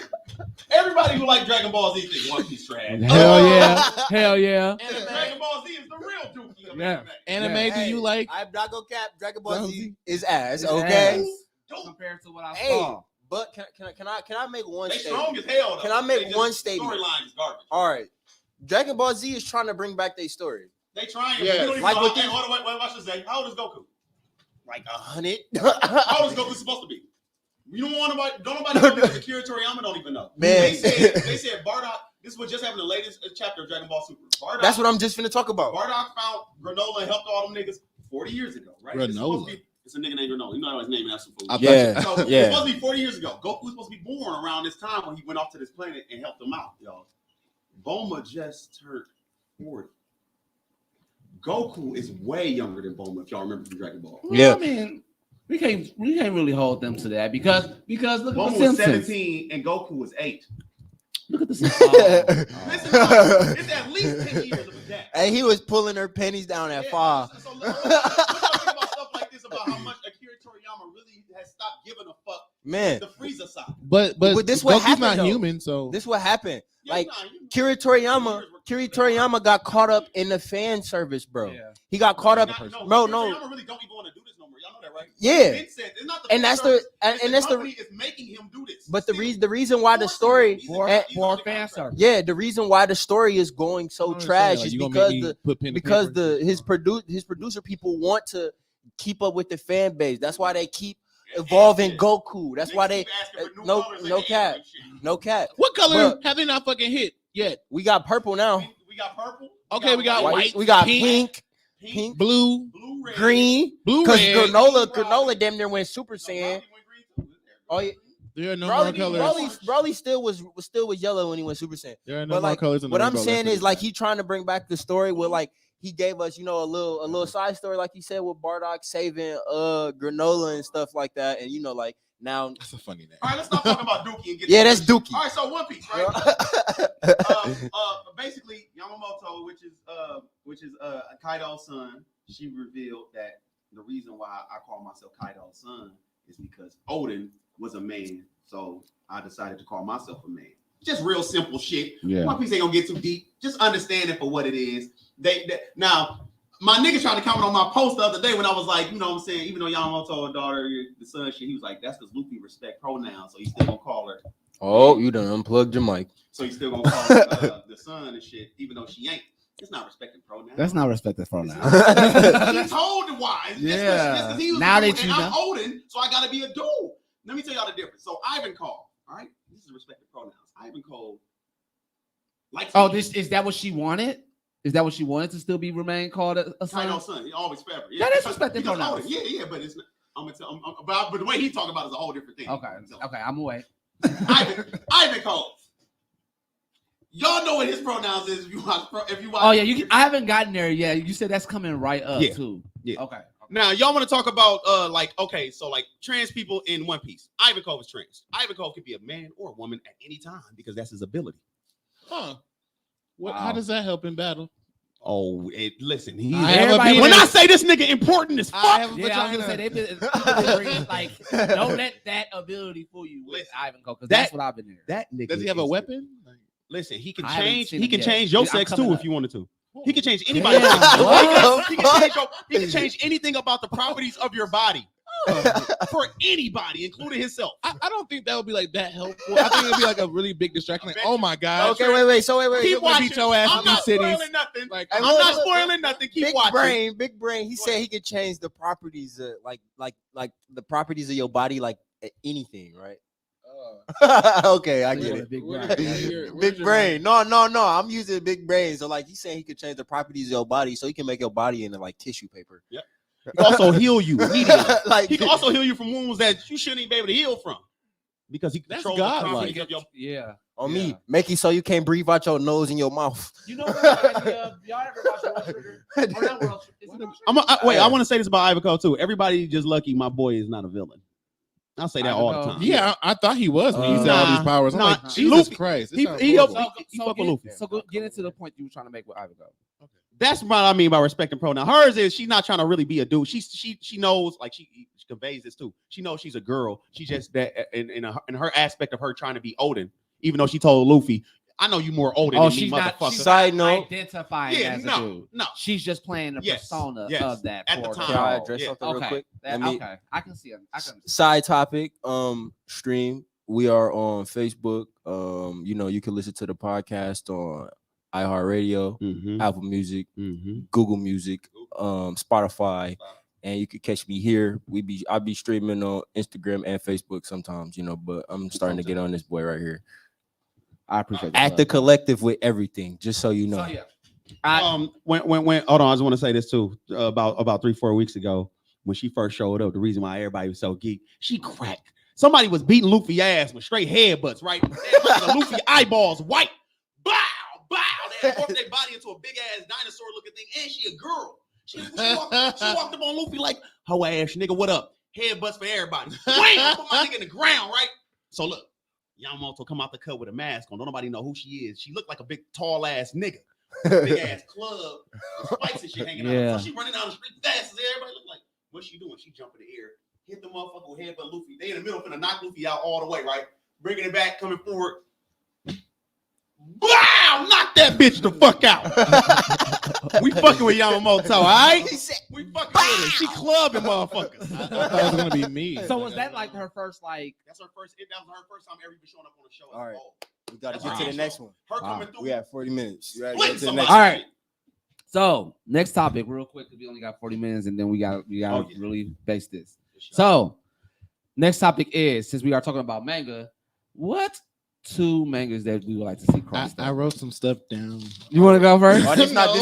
Everybody who like Dragon Ball Z thinks One Piece trash. Hell yeah. Hell yeah. And Dragon Ball Z is the real Dookie. Yeah. Anime, do you like? I'm not gonna cap. Dragon Ball Dragon Z is ass. It's Okay. ass compared to what I Hey, saw. but can I make one They statement? strong as hell. Though. Can I make They just- one statement? Storyline is garbage. All right. Dragon Ball Z is trying to bring back their story. They trying. Yeah. You don't even Like know what how, they- hey, hold on, wait, watch this. How old is Goku? Like 100. How old is Goku supposed to be? You don't want nobody. Don't nobody know because Akira Toriyama don't even know. Man. They said Bardock. This is what just happened in the latest chapter of Dragon Ball Super. Bardock, That's what I'm just finna talk about. Bardock found granola and helped all them niggas 40 years ago, right? It's supposed to Granola? be- It's a nigga named Granola. You know his name. That's some food. Yeah. So it's Yeah. supposed to be 40 years ago. Goku was supposed to be born around this time when he went off to this planet and helped them out, y'all. Bulma just turned 40. Goku is way younger than Bulma, if y'all remember from Dragon Ball. Well, Yeah. I mean, we can't really hold them to that because look at the Bulma was Simpsons. 17 and Goku was 8. Look at the Simpsons. Listen, it's at least 10 years of a gap. Hey, he was pulling her pennies down at 5. So look think about stuff like this about how much Akira Toriyama really has stopped giving a fuck. Man, The Frieza side. But this what Goku's happened, not though. human, so this what happened. Yeah, Like, nah, you- Kira Toriyama got caught up in the fan service, bro. Yeah. He got caught up. Bro, Bro, Akira no. Toriyama really don't even want to do this no more. Y'all know that, right? Yeah. Vince said, it's not the And fan that's the service, and, it's and that's the company is making him do this. but the Still. reason why the story For and- fan service. yeah, the reason why the story is going so trash is because his producer people want to keep up with the fan base. That's why they keep evolving Yeah. Goku. That's Niggas why they keep asking for new no colors and no they cap. ain't shit. No cap. What color Bruh. have they not fucking hit yet? We got purple now. We got purple. Okay, we got white, We got pink, pink, blue, blue, red, green. blue, Because red. granola damn near went Super No, Saiyan. Robbie went green too. Oh yeah. There are no more colors. Broly still was yellow when he went Super Saiyan. There are no But more like, colors in the what I'm rainbow. saying That's is like he trying to bring back the story where like he gave us, you know, a little side story, like he said, with Bardock saving granola and stuff like that. And you know, like now That's a funny name. All right, let's stop talking about Dookie and get yeah, to that's this. Dookie. All right, so One Piece, right? Basically, Yamamoto, which is Kaido's son, she revealed that the reason why I call myself Kaido's son is because Odin was a man, so I decided to call myself a man. Just real simple shit. Yeah. One Piece ain't gonna get too deep. Just understand it for what it is. They now. My nigga tried to comment on my post the other day when I was like, you know what I'm saying, even though Yamamoto a daughter, the son shit, he was like, that's because Luffy respect pronouns, so he's still gonna call her. Oh, you done unplugged your mic. So he's still gonna call her, the son and shit, even though she ain't. It's not respecting pronouns. That's not respected for now. He told the why. Yeah. He was Now a dude, that and you I'm know. Odin, so I gotta be a dude. Let me tell y'all the difference. So Ivan Cole, all right, this is respected pronouns. Ivan Cole, like, Oh, is that what she wanted? Is that what she wanted to still remain called a son? Kaido's son, he always forever. That is respected because pronouns. Odin, yeah, but it's not. I'm gonna tell. But the way he talking about it is a whole different thing. Okay, I'm away. Ivan Cole. Y'all know what his pronouns is if you watch. Oh yeah, I haven't gotten there yet. You said that's coming right up Yeah. too. Yeah. Okay. Now y'all want to talk about so trans people in One Piece. Ivan Cole is trans. Ivan Cole could be a man or a woman at any time because that's his ability. Huh. What? Wow. How does that help in battle? Oh, listen, he's I have a everybody- when penis. I say this nigga important as I fuck. have a Yeah, I was gonna say vagina. people bring, like don't let that ability fool you with Listen, Ivan Cole because that- that's what I've been hearing. That nigga Does he have a is- weapon? Listen, he can I haven't change. seen He him can yet. change your I'm sex coming too up. if you wanted to. He can change anybody. Damn, what? He can change anything about the properties of your body for anybody, including himself. I don't think that would be like that helpful. I think it'd be like a really big distraction. Like, oh my god. Okay, wait. So wait. Keep watching. beat your ass I'm in not these cities. spoiling nothing. Like, Hey, I'm look, not look, spoiling nothing. Keep Big watching. Big brain. He said he could change the properties, like the properties of your body, like anything, right? Okay, I get it. Big Where- brain. where's Big your brain. No. I'm using big brain. So like he's saying he could change the properties of your body, so he can make your body into like tissue paper. He can also heal you immediately. Like He can also heal you from wounds that you shouldn't even be able to heal from because he That's controls the godlike. properties of your. Yeah. on Yeah. me, make it so you can't breathe out your nose and your mouth. You know what? Y'all ever watch World Trigger? Or not World Trigger? Is it World Trigger? Wait, I want to say this about Ivan Cole too. Everybody just lucky my boy is not a villain. I'll say that Ivan all the Cole. time. Yeah, I thought he was when he said all Nah, these powers. I'm nah, like, Jesus Luffy- Christ. This he- sounds he horrible. helped- he fuck with Luffy. Get into the point you were trying to make with Ivan Cole. That's what I mean by respecting pronoun. Hers is she's not trying to really be a dude. She knows, like she conveys this too. She knows she's a girl. She just that in her aspect of her trying to be Odin, even though she told Luffy, I know you more older Oh, than me, she's not. motherfucker. She's Side not note. identifying as a dude. No. She's just playing the persona of that. At the poor time. Can I girl. address something Okay. real quick? Okay. I can see it. Side topic. Stream. We are on Facebook. You can listen to the podcast on iHeartRadio, Apple Music, Google Music, Spotify, and you can catch me here. I'll be streaming on Instagram and Facebook sometimes, but I'm starting to get on this boy right here. I appreciate At the Kollective with everything, just so you know. So yeah. When hold on, I just want to say this too. About 3-4 weeks ago, when she first showed up, the reason why everybody was so geek, she cracked. Somebody was beating Luffy ass with straight headbutts, right? The Luffy eyeballs white. Bow, bow. They had morphed their body into a big ass dinosaur looking thing, and she a girl. She walked up on Luffy like, ho ass nigga, what up? Headbutts for everybody. Wham! Put my nigga in the ground, right? So look, Yamamoto come out the cut with a mask on. Don't nobody know who she is. She looked like a big tall ass nigga. Big ass club, spikes and shit hanging out. So she running down the street fast as everybody look like, what's she doing? She jumping in the air, hit the motherfucker with headbutt Luffy. They in the middle finna knock Luffy out all the way, right? Bringing it back, coming forward. Wow! Knock that bitch the fuck out. We fucking with Yamamoto, all right? We fucking with her. She clubbing motherfuckers. I thought it was gonna be me. So was that like her first That's her first. That was her first time ever even showing up on the show. All right. Oh. We gotta That's get to right. the next one. Her coming through. We have 40 minutes. You gotta Split get to the somebody. next All one. right. So next topic, real quick, because we only got 40 minutes, and then we got really base this. So next topic is, since we are talking about manga, what 2 mangas that we would like to see crossed I out? wrote some stuff down. You want to go first? Oh, this not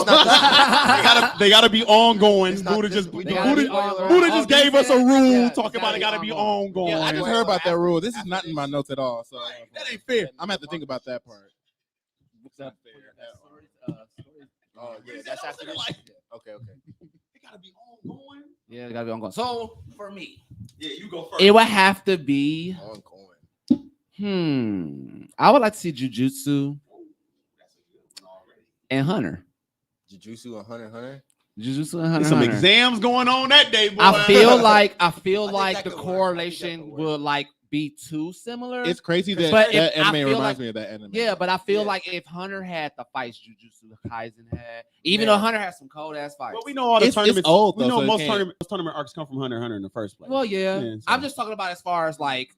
they gotta be ongoing. It's not Buddha this just week. Buddha Oh, just gave us a rule talking about gotta it gotta be be ongoing. Yeah, I just heard about that rule. This is not in my notes at all. So That ain't fair. I'm gonna have to think about that part. Oh, yeah, that's after this. Okay. It gotta be ongoing. Yeah, it gotta be ongoing. So for me, Yeah, you go first. it would have to be. Ongoing. I would like to see Jujutsu and Hunter. Jujutsu and Hunter. Jujutsu and Hunter. There's some Hunter. exams going on that day, boy. I feel like think the that could work. correlation will like be too similar. It's crazy that But that if- I anime feel reminds like- me of that anime. Yeah, but I feel Yeah. like if Hunter had the fights Jujutsu Kaisen had, even though Hunter has some cold ass fights. Well, we know all the It's tournaments. old, we though, know so it most can't- tournament arcs come from Hunter in the first place. Well, yeah. Yeah, so- I'm just talking about as far as like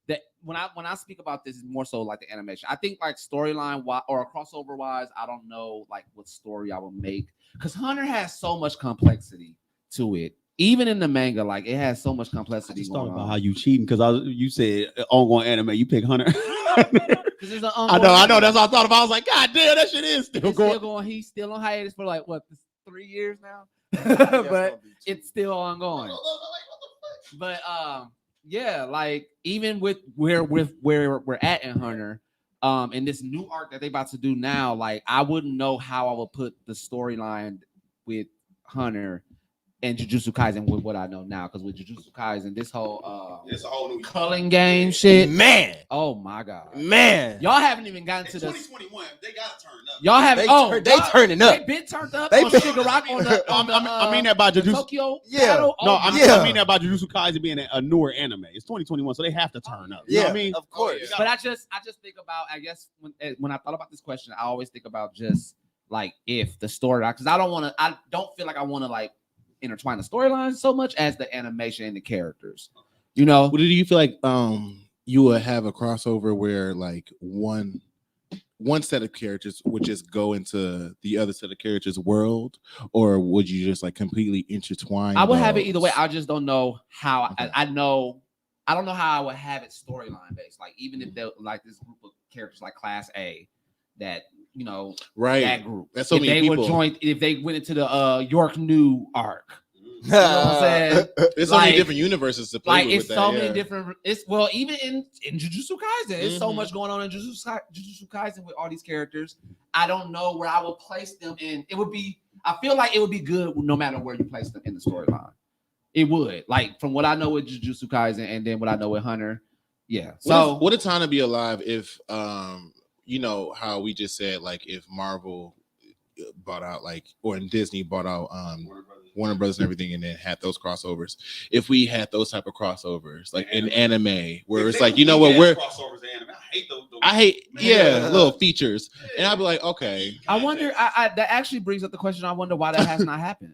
that when I speak about this, is more so like the animation. I think like storyline or crossover wise, I don't know like what story I would make, because Hunter has so much complexity to it. Even in the manga, like it has so much I complexity just going thought about on. how you cheating because you said ongoing anime. You pick Hunter. It's an I know. That's what I thought about. I was like, God damn, that shit is still It's going. still going. He's still on hiatus for like what 3 years now, That's but gonna be too- it's still ongoing. But yeah, like even with where we're at in Hunter, in this new arc that they about to do now, like I wouldn't know how I would put the storyline with Hunter and Jujutsu Kaisen with what I know now, because with Jujutsu Kaisen, this whole It's a whole new culling game shit. Man, Oh my god, man. y'all haven't even gotten In to the 2021, they gotta turn up. y'all haven't. They turning up. They been turned up They on been- Shigaraki on the I mean that by the Jujutsu. Tokyo Yeah. battle. No, Oh I my mean, Yeah. I mean that by Jujutsu Kaisen being a newer anime. It's 2021, so they have to turn up. You know Yeah, what I mean? of course. yeah. But I just think about, I guess when I thought about this question, I always think about just like if the story, because I don't feel like I want to like intertwine the storylines so much as the animation and the characters. You know, Well, do you feel like you would have a crossover where like one set of characters would just go into the other set of characters' world, or would you just like completely intertwine? I would have it those? either way. I just don't know how. Okay. I don't know how I would have it storyline based. Like even if they're like this group of characters like Class A, that you know right. that group. That's so if many they would people. join, if they went into the York New arc. You know what I'm saying? There's so many like- different universes to play Like with. it's that, so yeah. many different. It's well, even in Jujutsu Kaisen, it's so Mhm. much going on in Jujutsu Kaisen with all these characters. I don't know where I would place them in. It would be. I feel like it would be good no matter where you place them in the storyline. It would, like from what I know with Jujutsu Kaisen and then what I know with Hunter. Yeah. So What a time to be alive if you know how we just said, like if Marvel bought out or Disney bought out Warner Brothers and everything, and then had those crossovers. If we had those type of crossovers, like in anime, where it's like, you know what, we're crossovers in anime. I hate those I hate little features, and I'll be like, okay. I wonder. I that actually brings up the question. I wonder why that has not happened.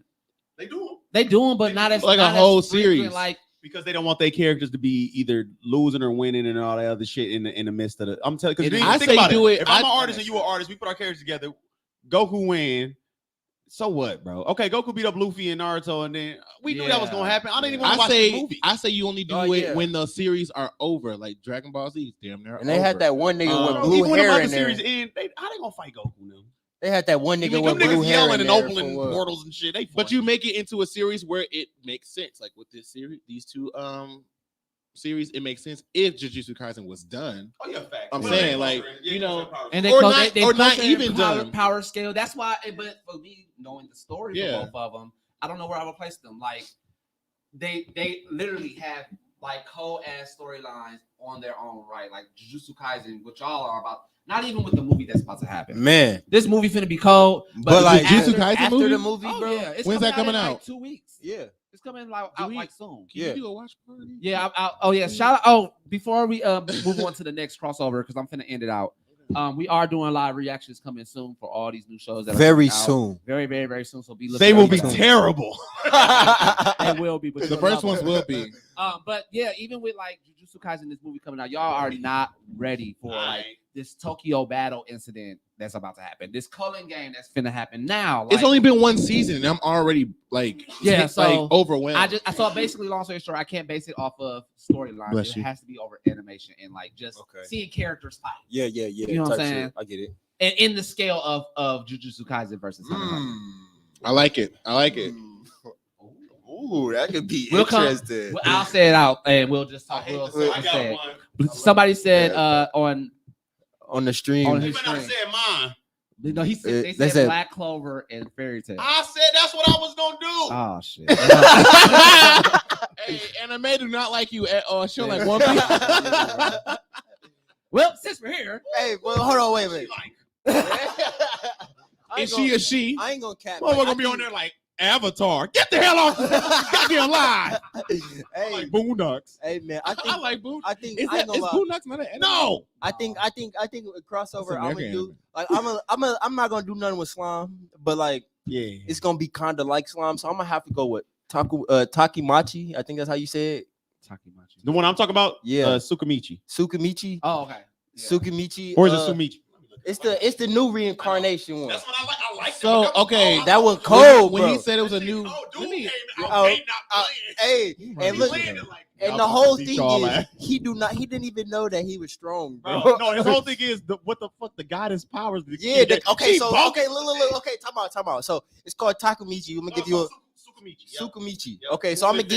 They do them. They do them, but not as like not a whole as frequent, series. Like because they don't want their characters to be either losing or winning and all that other shit in the midst of the. I'm telling you, because I think say about do it. it. If I'm an artist and you an artist, we put our characters together. Goku win. So what, bro? Okay, Goku beat up Luffy and Naruto, and then we knew that was gonna happen. I didn't even want to watch the movie. I say you only do it when the series are over, like Dragon Ball Z. Damn, they're And they over. had that one nigga with blue even when hair the in there. series end, how they gonna fight Goku now? They had that one nigga with them blue niggas hair yelling in and there opening for what? portals and shit. But you make it into a series where it makes sense. Like with this series, these two series, it makes sense if Jujutsu Kaisen was done. Oh yeah, fact. I'm saying, like, you know, and or they not- they or push not it even in power, done. power scale. That's why. But for me, knowing the story Yeah. for both of them, I don't know where I would place them. Like they literally have like whole ass storylines on their own right. Like Jujutsu Kaisen, which y'all are about. Not even with the movie that's about to happen. Man, This movie finna be cold. but like Jujutsu after, Kaisen after movie? the movie, Oh, bro. yeah. It's When's that coming in, out? Like 2 weeks. Yeah. It's coming out like soon. Can Yeah. you do a watch party? Yeah. Oh yeah. Shout out. Oh, before we move on to the next crossover, because I'm finna end it out. We are doing live reactions coming soon for all these new shows that are Very coming out. soon. Very, very, very soon. So be looking. They will be out for that. terrible. They will be. But The you'll first love ones them. will be. But yeah, even with like Jujutsu Kaisen, this movie coming out, y'all are not ready for like this Tokyo battle incident that's about to happen. This culling game that's finna happen now. Like, It's only been one season, and I'm already like, so overwhelmed. I saw basically, long story short, I can't base it off of storylines. Bless It you. has to be over animation and like just seeing characters fight. Yeah. You know what I'm type saying? shit. I get it. And in the scale of Jujutsu Kaisen versus Hunter x Hunter. I like it. I like it. Ooh, that could be We'll come- interesting. Well, I'll say it out and we'll just talk. I We'll got say one. it. Somebody said on the stream. on You his better not stream. say mine. No, he said they They said said- Black Clover and Fairy Tail. I said that's what I was gonna do. Oh shit. Hey, anime do not like you at all. Show like One Piece. Well, since we're here, Hey, well, hold on, wait a minute. Is she a she? I ain't gonna cap. Motherfucker gonna be on there like Avatar. Get the hell off! Goddamn lie. Hey, Like Boondocks. hey, man. I I think. like Boondocks. I think. Is I ain't that is gonna lie. Boondocks not an anime? No. I think with crossover. That's I'm gonna American do anime. like I'm not gonna do nothing with slime, but like Yeah. it's gonna be kind of like slime. So I'm gonna have to go with Takimachi. I think that's how you say it. Takimachi. The one I'm talking about. Yeah. Sukamichi. Tsukimichi. Oh, okay. Yeah. Tsukimichi. Or is it Sumichi? It's the new reincarnation one. That's what I like. I like So, that. okay, That one cold, when bro. he said it was a new. Dude came Oh, out. They not playing. Hey, and look, Playing it like- and Y'all the fucking whole beat thing y'all is ass. he didn't even know that he was strong, bro. Bro, no, his whole thing is what the fuck the goddess powers. Yeah, okay, She so bulky. okay, look, okay, time out. So it's called Takumichi. I'm gonna give you a Sukamichi. Yeah. Sukumichi. Yep. Okay, so I'm gonna No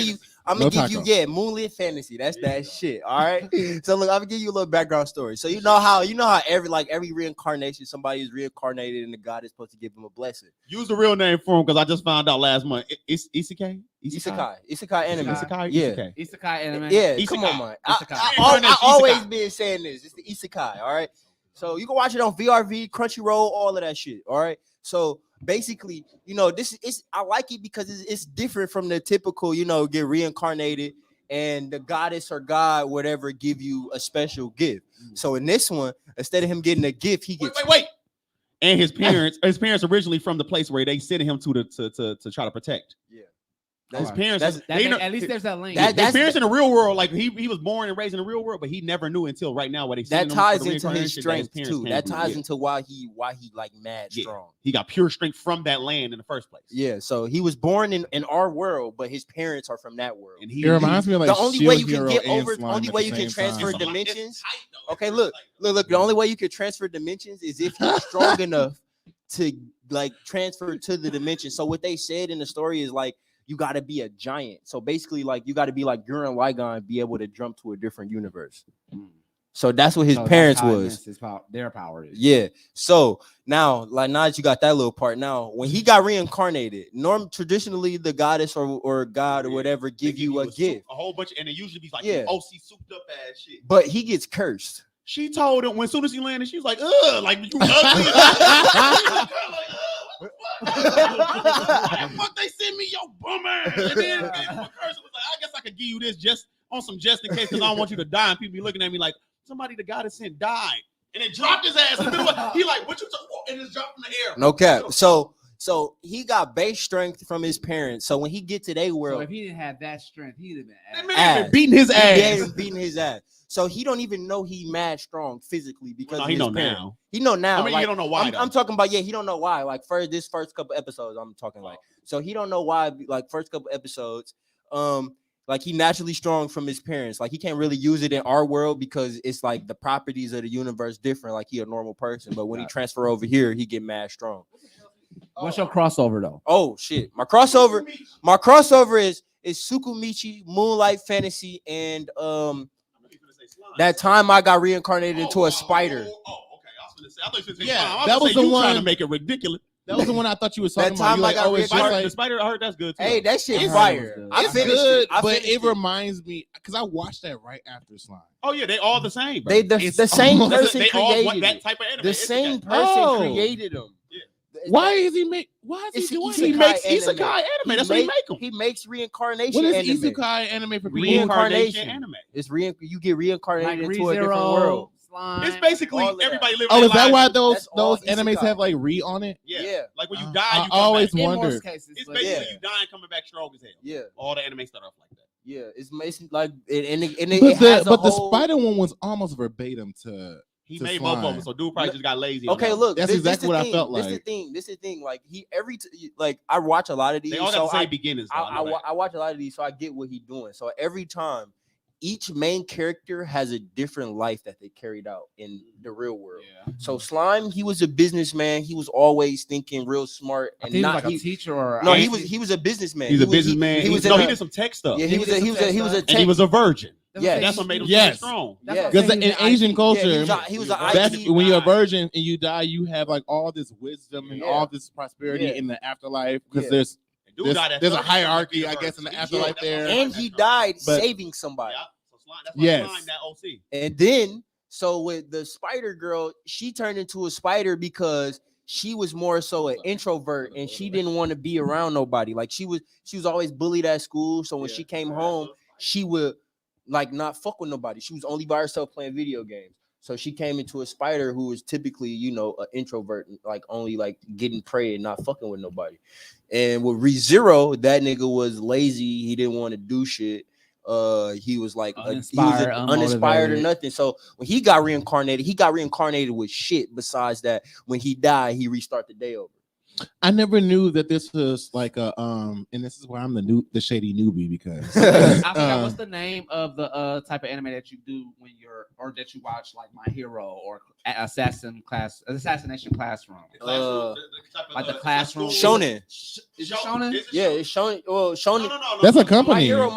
give you taco. Moonlit Fantasy. That's that shit. All right. So look, I'm gonna give you a little background story. So you know how every reincarnation, somebody is reincarnated and the god is supposed to give them a blessing. Use the real name for him because I just found out last month. It's Isekai? Isekai anime. Isekai? Yeah. Isekai. Isekai anime. Yeah, Isekai. come on, man. Isekai. I always Isekai. been saying this. It's the Isekai, all right? So you can watch it on VRV, Crunchyroll, all of that shit, all right? So basically, this is I like it because it's different from the typical, get reincarnated and the goddess or god, whatever, give you a special gift. So in this one, instead of him getting a gift, he gets Wait. And his parents originally from the place where they sent him to try to protect. Yeah. His parents, At least there's that link. That- his parents in the real world, like he was born and raised in the real world, but he never knew until right now where they that sent him ties for the into his reincarnation strength parents too. came That from. ties Yeah. into why he like mad Yeah. strong. He got pure strength from that land in the first place. Yeah, so he was born in our world, but his parents are from that world. And It reminds me of like The only way you Shield can Hero get and over, Slime only at way the you can same time. transfer dimensions. Okay, look. The only way you can transfer dimensions is if you're strong enough to like transfer to the dimension. So what they said in the story is like you got to be a giant. So basically, like you got to be like Gurren Lagann, be able to jump to a different universe. So that's what his So that's parents how was. immense their power is. Yeah. So now that you got that little part, now when he got reincarnated, traditionally the goddess or god or whatever They give you a gift, a whole bunch, and it usually be like Yeah. OC souped up ass shit. but he gets cursed. She told him as soon as he landed, she was like, "Ugh, like you ugly." Fuck, they sent me your bum ass. And then the person was like, "I guess I could give you this just in case because I don't want you to die." And people be looking at me like somebody the God has sent died. and it dropped his ass in the middle of, he like, what you talking? And it dropped in the air. No cap. So he got base strength from his parents. So when he get to their So world, if he didn't have that strength, he'd have been That ass. man had been beating his he ass. been beating his ass. So he don't even know he mad strong physically because No, of he his know parents. now. He know now. I mean, like, you don't know why. I'm talking about, he don't know why. Like this first couple episodes, I'm talking like. So he don't know why. Like first couple episodes, like he naturally strong from his parents. Like he can't really use it in our world because it's like the properties of the universe different. Like he a normal person, but when he transfer over here, he get mad strong. What's your crossover though? Oh shit, my crossover is Sukumichi, Moonlight Fantasy, and that time I got reincarnated into a spider. Okay. I was gonna say, I thought you were gonna say, Yeah, that was the one trying to one- make it ridiculous. That was the one I thought you was talking That about. time You I like, got oh, it's just reincarnated- like, The spider, I heard that's good too. Hey, that shit I heard it fire. was good. I it's finished good, it. I but finished it reminds me because I watched that right after Slime. Oh yeah, they all the same. Bro. They the same almost- person they all want created that it. type of anime. The It's same okay. person Oh. created them. Why is he make? Why is It's he doing isekai He that? makes anime. isekai anime. That's what he make them. He makes reincarnation. What is anime. isekai anime for people? Reincarnation. anime. It's you get reincarnated Like into a different ReZero, world. Slime. It's basically all of that. everybody living. Oh, their is that lives. why That's all those animes isekai. have like re on it? Yeah. Like when you Uh, die, I you come always back. In most wondered. cases, It's but basically Yeah. you dying, coming back strong as hell. Yeah, All the anime start off like that. yeah. It's like it But the whole... spider one was almost verbatim to. He To made both of them, Slime. so dude probably just got lazy. on Okay, that. look. That's this exactly the what I thing. felt This like. is the thing. Like like I watch a lot of these. They all got so the same I, beginnings. Though, I watch a lot of these, so I get what he's doing. So every time, each main character has a different life that they carried out in the real world. yeah. So Slime, he was a businessman. He was always thinking real smart, I and think he was not like a teacher or no, I- he was a businessman. He's He a was- businessman. He was no, in he a- did some tech stuff. Yeah, he was a and tech. he was a virgin. Yeah, That's what made him Yes. so strong. That's Yeah. what I'm Because saying, in he's Asian an culture, he was an that's IT when you're a guy. virgin and you die, you have like all this wisdom and Yeah. all this prosperity Yeah. in the afterlife. Because Yeah. there's Dude There's- died at there's a 30, hierarchy, like, I guess, in the Yeah, afterlife that's what I'm there. saying. and he died But- saving somebody. Yeah. So Slime, that's why Yes. Slime that OC. And then, so with the spider girl, she turned into a spider because she was more so an introvert and she didn't want to be around nobody. Like she was always bullied at school. So when she came home, she would like not fuck with nobody. She was only by herself playing video games. So she came into a spider who was typically, an introvert, like only like getting prey and not fucking with nobody. And with ReZero, that nigga was lazy. He didn't want to do shit. He was like Uninspired, uninspired or unmotivated. nothing. So when he got reincarnated with shit. Besides that, when he died, he restart the day over. I never knew that this was like a and this is why I'm the shady newbie because I forgot what's the name of the type of anime that you do when you're or that you watch like My Hero or Assassination Classroom. Like the classroom. Shonen. Is it shonen? Yeah, it's Shonen. Well, Shonen. No. That's a My company. hero.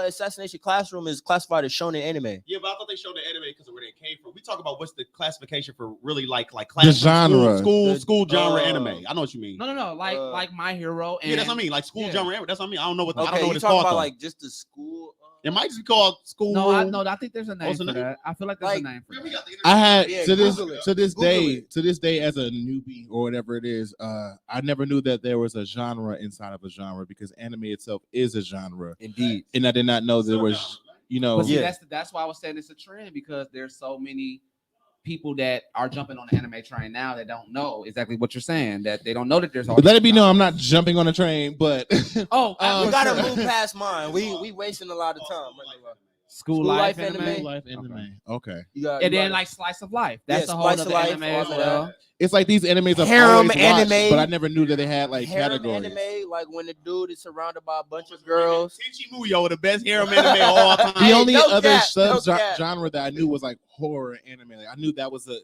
Assassination Classroom is classified as shonen anime. Yeah, but I thought they showed the anime because of where they came from. We talk about what's the classification for really like The class genre. school genre The, anime. I know what you mean. No. Like My Hero. And Yeah, that's what I mean. Like school yeah. genre anime. That's what I mean. I don't know what I Okay, don't know you what it's talking called. about though. like just the school? It might just be called school. No, I think there's a name What's for the name? that. I feel like there's Like- a name for that. I had Yeah, to this Google it. to this Google day it. to this day as a newbie or whatever it is. I never knew that there was a genre inside of a genre because anime itself is a genre, Indeed. and I did not know there was But see, Yeah. that's why I was saying it's a trend because there's so many people that are jumping on the anime train now that don't know exactly what you're saying. That they don't know that there's all. But let these it be known, I'm genres. not jumping on a train, but Oh, You for gotta sure. move past mine. We wasting a lot of time. School Life life anime. anime. life anime. Okay, You got, And then like slice of life. That's Yeah, a whole slice other of life, anime all as of well. that. it's like these animes I've Harem always watched, anime. but I never knew that they had like harem categories. anime, like when the dude is surrounded by a bunch of girls. Tenchi Muyo, the best harem anime of all time. The Hey, only no other cap, no sub cap. genre that I knew was like horror anime. Like, I knew that was a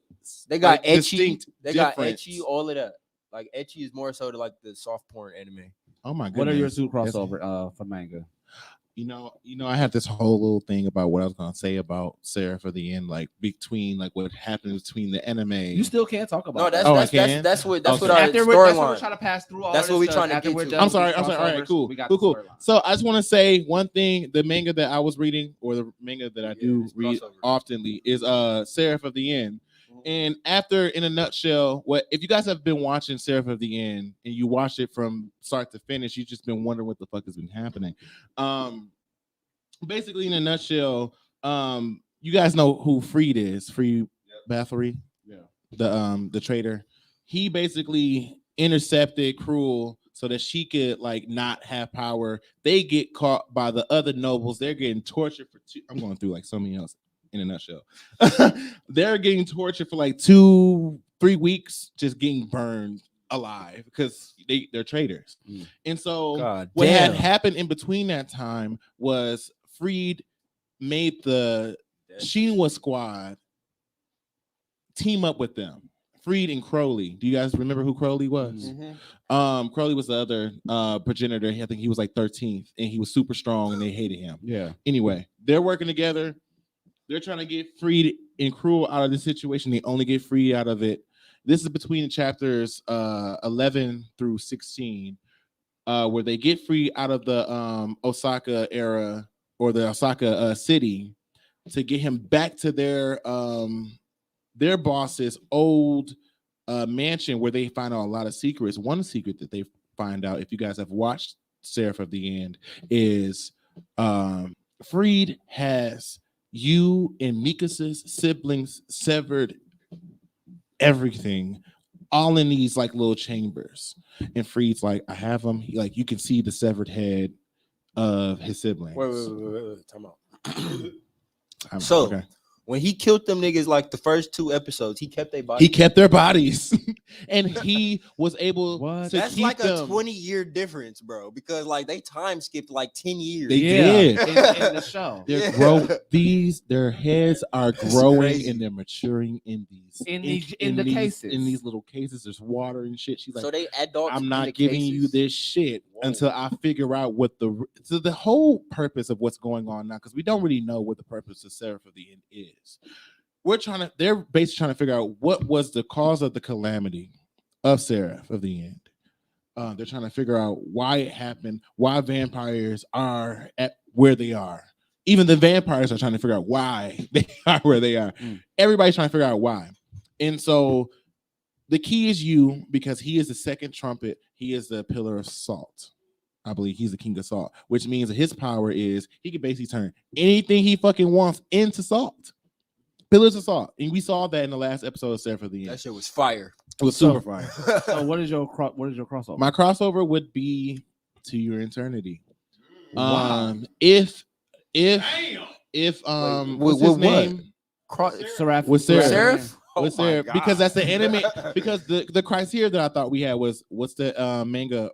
They got like, ecchi. distinct They got difference. ecchi. All of that. Like ecchi is more so to like the soft porn anime. Oh my goodness! What are your two That's- crossover for manga? You know, I have this whole little thing about what I was gonna say about Sarah for the end, like between like what happens between the anime. You still can't talk about. No, that. that's Oh, I that's can? that's what Okay. our After that's what we're storyline. trying to pass through. All That's of what this we're stuff. trying to After get we're to. done I'm with sorry. these All right, crossovers, cool. we got Cool, the cool. storyline. So I just want to say one thing: the manga that I was reading, or the manga that I do it's read crossover. oftenly, is Seraph of the End. And after, in a nutshell, what if you guys have been watching Seraph of the End and you watched it from start to finish, you've just been wondering what the fuck has been happening. Basically, in a nutshell, you guys know who Freed is. Freed Bathory, Yeah. the traitor. He basically intercepted Cruel so that she could like not have power. They get caught by the other nobles. They're getting tortured for I'm going through like so many else in a nutshell. They're getting tortured for like 2-3 weeks, just getting burned alive because they're traitors. And so God what damn. had happened in between that time was Freed made the Shinwa squad team up with them. Freed and Crowley. Do you guys remember who Crowley was? Crowley was the other progenitor. I think he was like 13th, and he was super strong, and they hated him. Yeah. Anyway, they're working together. They're trying to get Freed and Cruel out of this situation. They only get Freed out of it. This is between chapters 11 through 16, where they get Freed out of the Osaka era or the Osaka city to get him back to their boss's old mansion where they find out a lot of secrets. One secret that they find out, if you guys have watched Seraph of the End, is Freed has you and Mikas's siblings severed everything, all in these like little chambers. And Freed's like, I have them. Like you can see the severed head of his siblings. Wait. Time out. So okay. When he killed them niggas, like the first 2 episodes, he kept their bodies. He kept their bodies, and he was able to That's keep like them. a 20-year difference, bro. Because like they time skipped like 10 years. They did in the show. They're their heads are growing and they're maturing in these cases. In these little cases, there's water and shit. She's like, so they adults. I'm not giving you this shit until I figure out what the whole purpose of what's going on now, because we don't really know what the purpose of Seraph of the End is. They're basically trying to figure out what was the cause of the calamity of Seraph of the End. They're trying to figure out why it happened, why vampires are at where they are. Even the vampires are trying to figure out why they are where they are. Everybody's trying to figure out why. And so the key is you, because he is the second trumpet. He is the pillar of salt. I believe he's the king of salt, which means that his power is he can basically turn anything he fucking wants into salt. Pillars of salt. And we saw that in the last episode of Seraph of the End. That shit was fire. It was super fire. So what is your crossover? My crossover would be To Your Eternity. Wow. If what's his name? Seraph. With Seraph. Seraph? With Seraph, because that's the anime. Because the criteria that I thought we had was what's the manga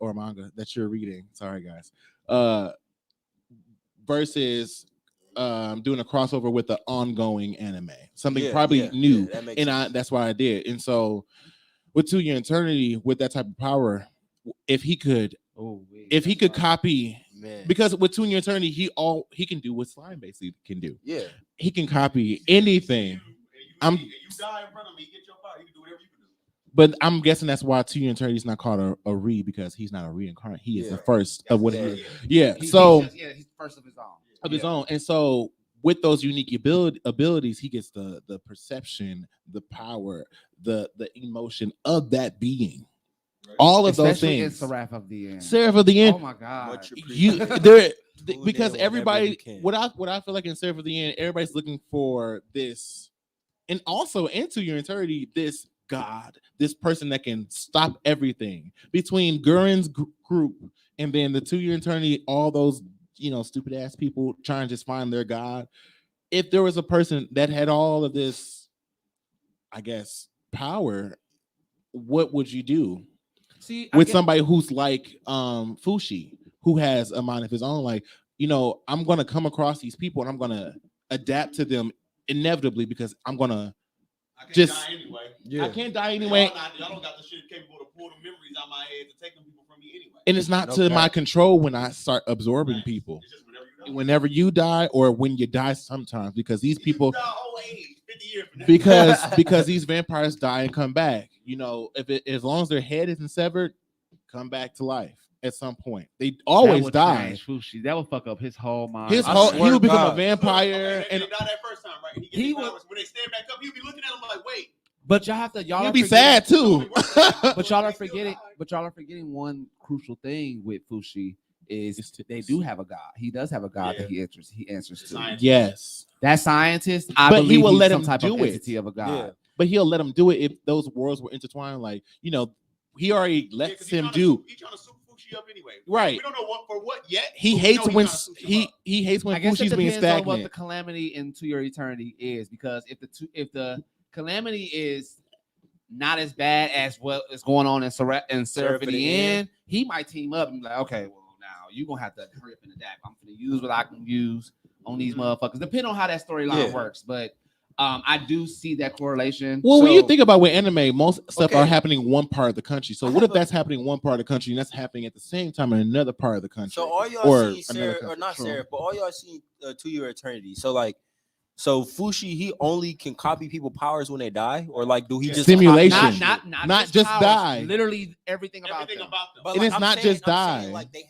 that you're reading? Sorry, guys. Versus doing a crossover with the ongoing anime, something probably new, and that's why I did. And so with To Your Eternity, with that type of power, if he could copy, because with To Your Eternity, he can do what Slime basically can do. Yeah, he can copy anything. You die in front of me, get your power. You can do whatever you can do. But I'm guessing that's why To Your Eternity is not called a re, because he's not a reincarnate. He is the first of what he is. Yeah. He's first of his own. Of his own. And so with those unique abilities, he gets the perception, the power, the emotion of that being. Right. All of those things. Seraph of the End. Seraph of the End. Oh my God. Because everybody, what I feel like in Seraph of the End, everybody's looking for this, and also into Your Eternity, this God, this person that can stop everything. Between Guren's group and then the To Your Eternity, all those stupid ass people trying to just find their God. If there was a person that had all of this, I guess, power, what would you do? With somebody who's like Fushi, who has a mind of his own, like, I'm gonna come across these people and I'm gonna adapt to them inevitably, because I'm gonna die anyway. Yeah. I can't die anyway. Y'all don't got the shit capable to pull the memories out my head to take them people from me anyway. And it's not to my control when I start absorbing people. It's just whenever you die, or when you die sometimes, because these people, 50 years from now. because these vampires die and come back. As long as their head isn't severed, come back to life at some point. They always die. That would fuck up his whole mind. He would become a vampire. And he died that first time, right? He would, when they stand back up, he'd be looking at him like, wait. But y'all he'd be sad too. But y'all are forgetting one crucial thing with Fushi is they do have a God. He does have a God that he answers to. Yes. That scientist, but believe he will let some him type do of it. entity of a God. but he'll let him do it if those worlds were intertwined. Like, you know, he already lets him do. He's trying to super Fushi up anyway. Right. We don't know what yet. He hates when he hates when I guess it Fushi's being depends on what the stagnant. calamity into your eternity is, because if the calamity is not as bad as what is going on in Seraph at the end, he might team up and be like, okay, well, now you're gonna have to hurry up and adapt. I'm gonna use what I can use on these motherfuckers. Depending on how that storyline works, but I do see that correlation. Well, when you think about with anime, most stuff are happening in one part of the country. So what if that's happening in one part of the country and that's happening at the same time in another part of the country? So all y'all see Seraph, or not Seraph, but all y'all see To Your Eternity. So like, so Fushi, he only can copy people powers when they die, or like, do he just simulation? Not just powers, die. Literally everything about them. But and like, it's I'm not saying, just die. like they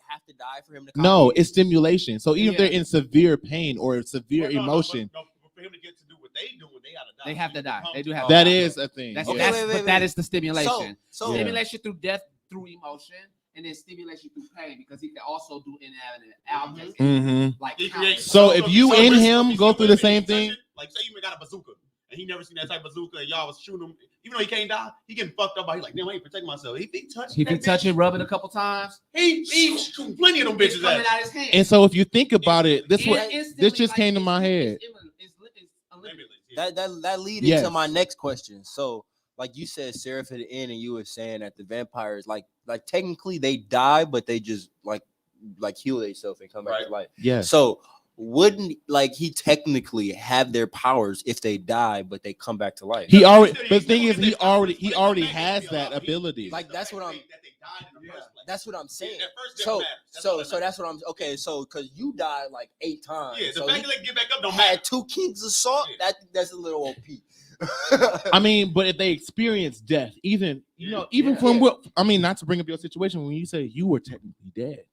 have to die for him to copy. No, it's stimulation. So even if they're in severe pain or severe emotion, for him to get to do what they do, they gotta die. They have to die. They do have that to die. is a thing. That's, yeah. but that is the stimulation. So stimulation through death, through emotion, and then stimulation through pain, because he can also do inanimate objects. Like so if you in him go through the same thing, like say you got a bazooka and he never seen that type of bazooka and y'all was shooting him, even though he can't die, he getting fucked up. He's like, damn, I ain't protecting myself. He can touch it, rub it a couple times. He shooting plenty of them bitches coming out his hand. And so if you think about it, this just came to my head. That leads into my next question. So, like you said, Seraph at the end, and you were saying that the vampires, like technically they die, but they just like heal themselves and come back to life. Yeah. So wouldn't like he technically have their powers if they die, but they come back to life? He already. The thing is, he already has that ability. Like that's what I'm. That's what I'm saying. So that's what I'm. Okay, so because you died like 8 times. Yeah, the so fact that they get back up don't had matter. 2 Kings of Salt. Yeah. That's a little OP. I mean, but if they experience death, even from what I mean, not to bring up your situation, when you say you were technically dead,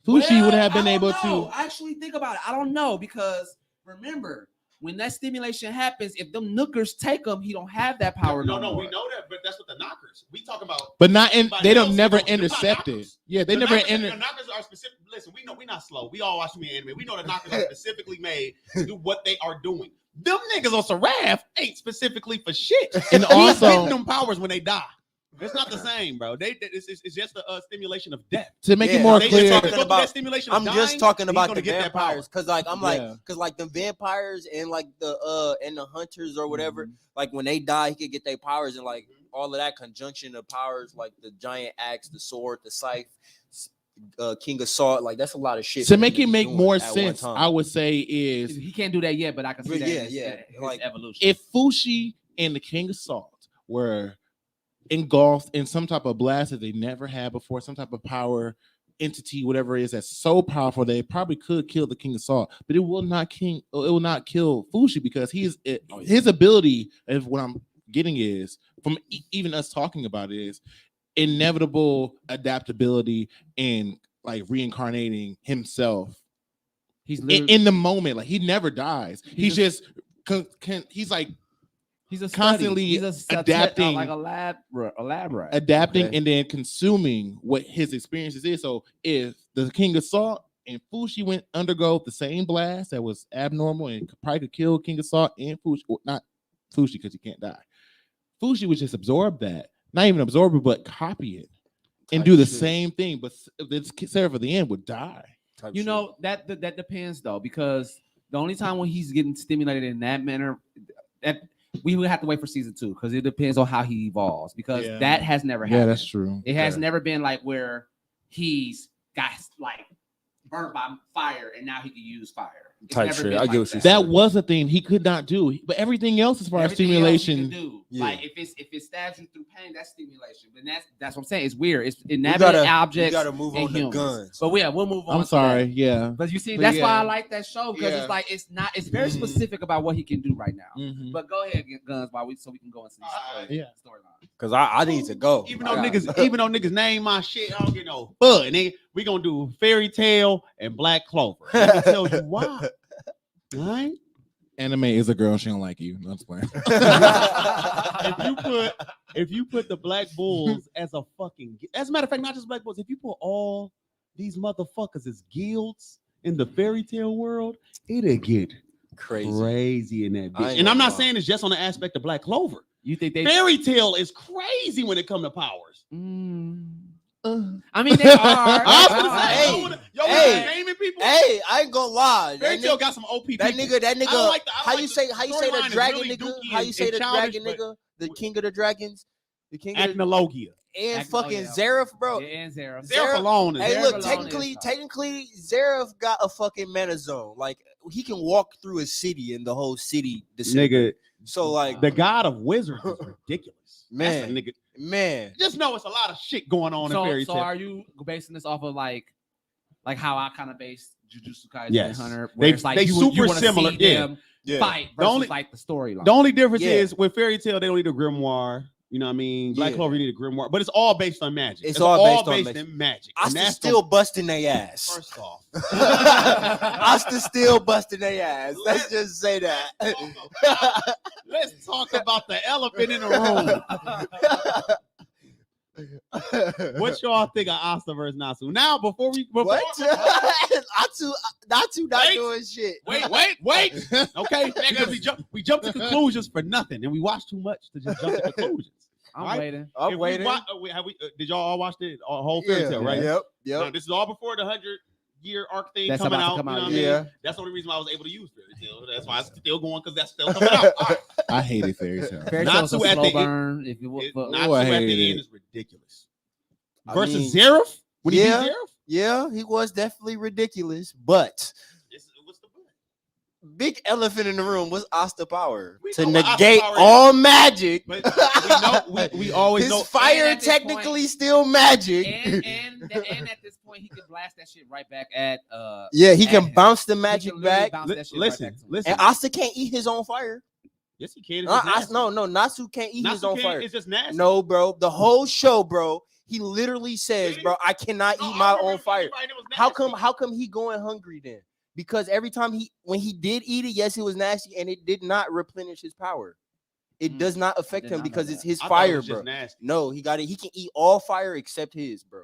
Fushi would have been able to actually think about it. I don't know, because remember, when that stimulation happens, if them nookers take him, he don't have that power. No, more. we know that, but that's what the knockers. We talk about, but not in. They don't never intercept it. Yeah, they never. The knockers are specific. Listen, we know we're not slow. We all watch me anime. We know the knockers are specifically made to do what they are doing. Them niggas on Seraph ain't specifically for shit. And also getting them powers when they die. It's not the same, bro. It's just the stimulation of death. To make it more clear, I'm just talking about the vampires, because like I'm like, because like the vampires and like the hunters or whatever, like when they die, he could get their powers, and like all of that conjunction of powers, like the giant axe, the sword, the scythe, King of Salt, like that's a lot of shit. To make it make more sense, I would say is he can't do that yet, but I can see that. His like evolution. If Fushi and the King of Salt were engulfed in some type of blast that they never had before, some type of power entity, whatever it is, that's so powerful they probably could kill the King of Salt, but it will not kill Fushi, because his ability, of what I'm getting is from even us talking about it, is inevitable adaptability and like reincarnating himself. He's in the moment, like he never dies. He's constantly adapting, like a lab rat. Adapting and then consuming what his experiences is. So if the King of Salt and Fushi undergo the same blast that was abnormal and probably could kill King of Salt and Fushi, or not Fushi because he can't die. Fushi would just absorb that, not even absorb it, but copy it and do the same thing. But the Seraph at the end would die. You know, that depends though, because the only time when he's getting stimulated in that manner, that we would have to wait for season 2, because it depends on how he evolves, because that has never happened. Yeah, that's true. It has never been like where he's got like burnt by fire and now he can use fire. Type shit. I get what you said. That was a thing he could not do, but everything else as far as stimulation, like if it stabs you through pain, that's stimulation. But that's what I'm saying. It's weird. It's inanimate objects. You gotta move on to guns. But we'll move on. I'm sorry, But you see, that's why I like that show, because it's like it's very specific about what he can do right now. But go ahead, get guns so we can go into the storyline. Because I need to go. Even though niggas name my shit, I don't get no bud, nigga. We gonna do Fairy Tail and Black Clover. Let me tell you why. All right? Anime is a girl, she don't like you. No, I'm just playing. if you put the Black Bulls as a fucking, as a matter of fact, not just Black Bulls, if you put all these motherfuckers as guilds in the Fairy Tale world, it'll get crazy in that I bitch. ain't And I'm gonna not lie. saying it's just on the aspect of Black Clover. You think they? Fairy Tale is crazy when it comes to powers. I mean, they are. Hey, naming people. Hey, I ain't gonna lie. Fairy Tale got some OP That people. nigga. I don't like the- I don't How like you the say? How you say the storyline is dragon really nigga? dookie How you and say the childish, dragon but- nigga? The king of the dragons. The king of the Acnologia. and Ac- fucking oh, yeah. Zeref, bro. Yeah, and Zara. Zeref alone is Hey, Zeref look, alone is technically, Zeref got a fucking mana zone. Like he can walk through a city and the whole city Nigga, So like the god of wizards is ridiculous. That's a Man. nigga. man, Just know it's a lot of shit going on in Fairy So Tale. are you basing this off of like how I kind of based Jujutsu Kaisen Yes. and Hunter? Where They- it's like they you super wanna similar, see yeah. them yeah. fight The versus only- like the storyline. The only difference Yeah. is with Fairy Tale, they don't need a grimoire. You know what I mean? Black Yeah. Clover, you need a grimoire, but it's all based on magic. It's all based on in magic. I And that's still busting their ass. first off. I still busting their ass. Let's just say that. Let's talk about the elephant in the room. What y'all think of Asta versus Natsu? Now, before What? Natsu not Wait. doing shit. wait. Okay, because we jumped to conclusions for nothing, and we watched too much to just jump to conclusions. I'm Alright. waiting. I'm If waiting. did y'all all watch the whole Fairy Tale, right? Yep. Now, Yep. this is all before the 100-year arc thing That's coming about to out. come You know out, what I mean? yeah. That's the only reason why I was able to use Fairy Tale. That's why it's still going, because that's still coming out. All right. I hated Fairy Tale. Fairy Not Tale's a too at slow the end. burn. If you It- will, Natsu I at hated the end it. is ridiculous. I Versus mean, Zeref? When he beat yeah. Zeref? Yeah, he was definitely ridiculous, but What's the point? big elephant in the room was Asta power We to know what Asta negate power is. all magic. But we always His know. fire And at this technically point- still magic. and at this point he can blast that shit right back at Yeah, he can at- bounce the he magic can literally back. bounce that shit Listen, right back to him. listen. And Asta can't eat his own fire. Yes, he can. It's just nasty. No, Natsu can't eat his Natsu own can, fire. It's just nasty. No, bro. The whole show, bro. He literally says, Really? bro, I cannot No, eat I my remember own fire. you right, it was How nasty. come he going hungry then? Because every time when he did eat it, yes, it was nasty, and it did not replenish his power. It does not affect did him not know because that. it's his I thought it fire, was just bro. nasty. No, he got it. He can eat all fire except his, bro.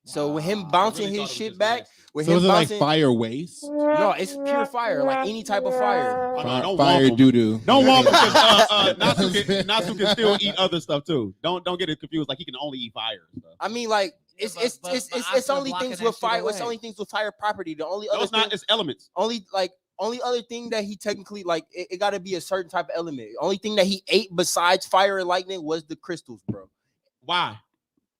So with him Wow. bouncing I really his thought it was shit just back, nasty. with So him is it like bouncing, fire waste? no, it's pure fire, like any type of fire. Oh, no, don't Fire womp 'em. doo doo. Don't want because Natsu can still eat other stuff too. Don't get it confused. Like he can only eat fire and stuff. I mean, like Yeah, it's but it's Asuka only blocking things that with shit fire. It's away. only things with fire property. The only No, other it's not. thing, It's elements. only other thing that he technically like it got to be a certain type of element. Only thing that he ate besides fire and lightning was the crystals, bro. Why?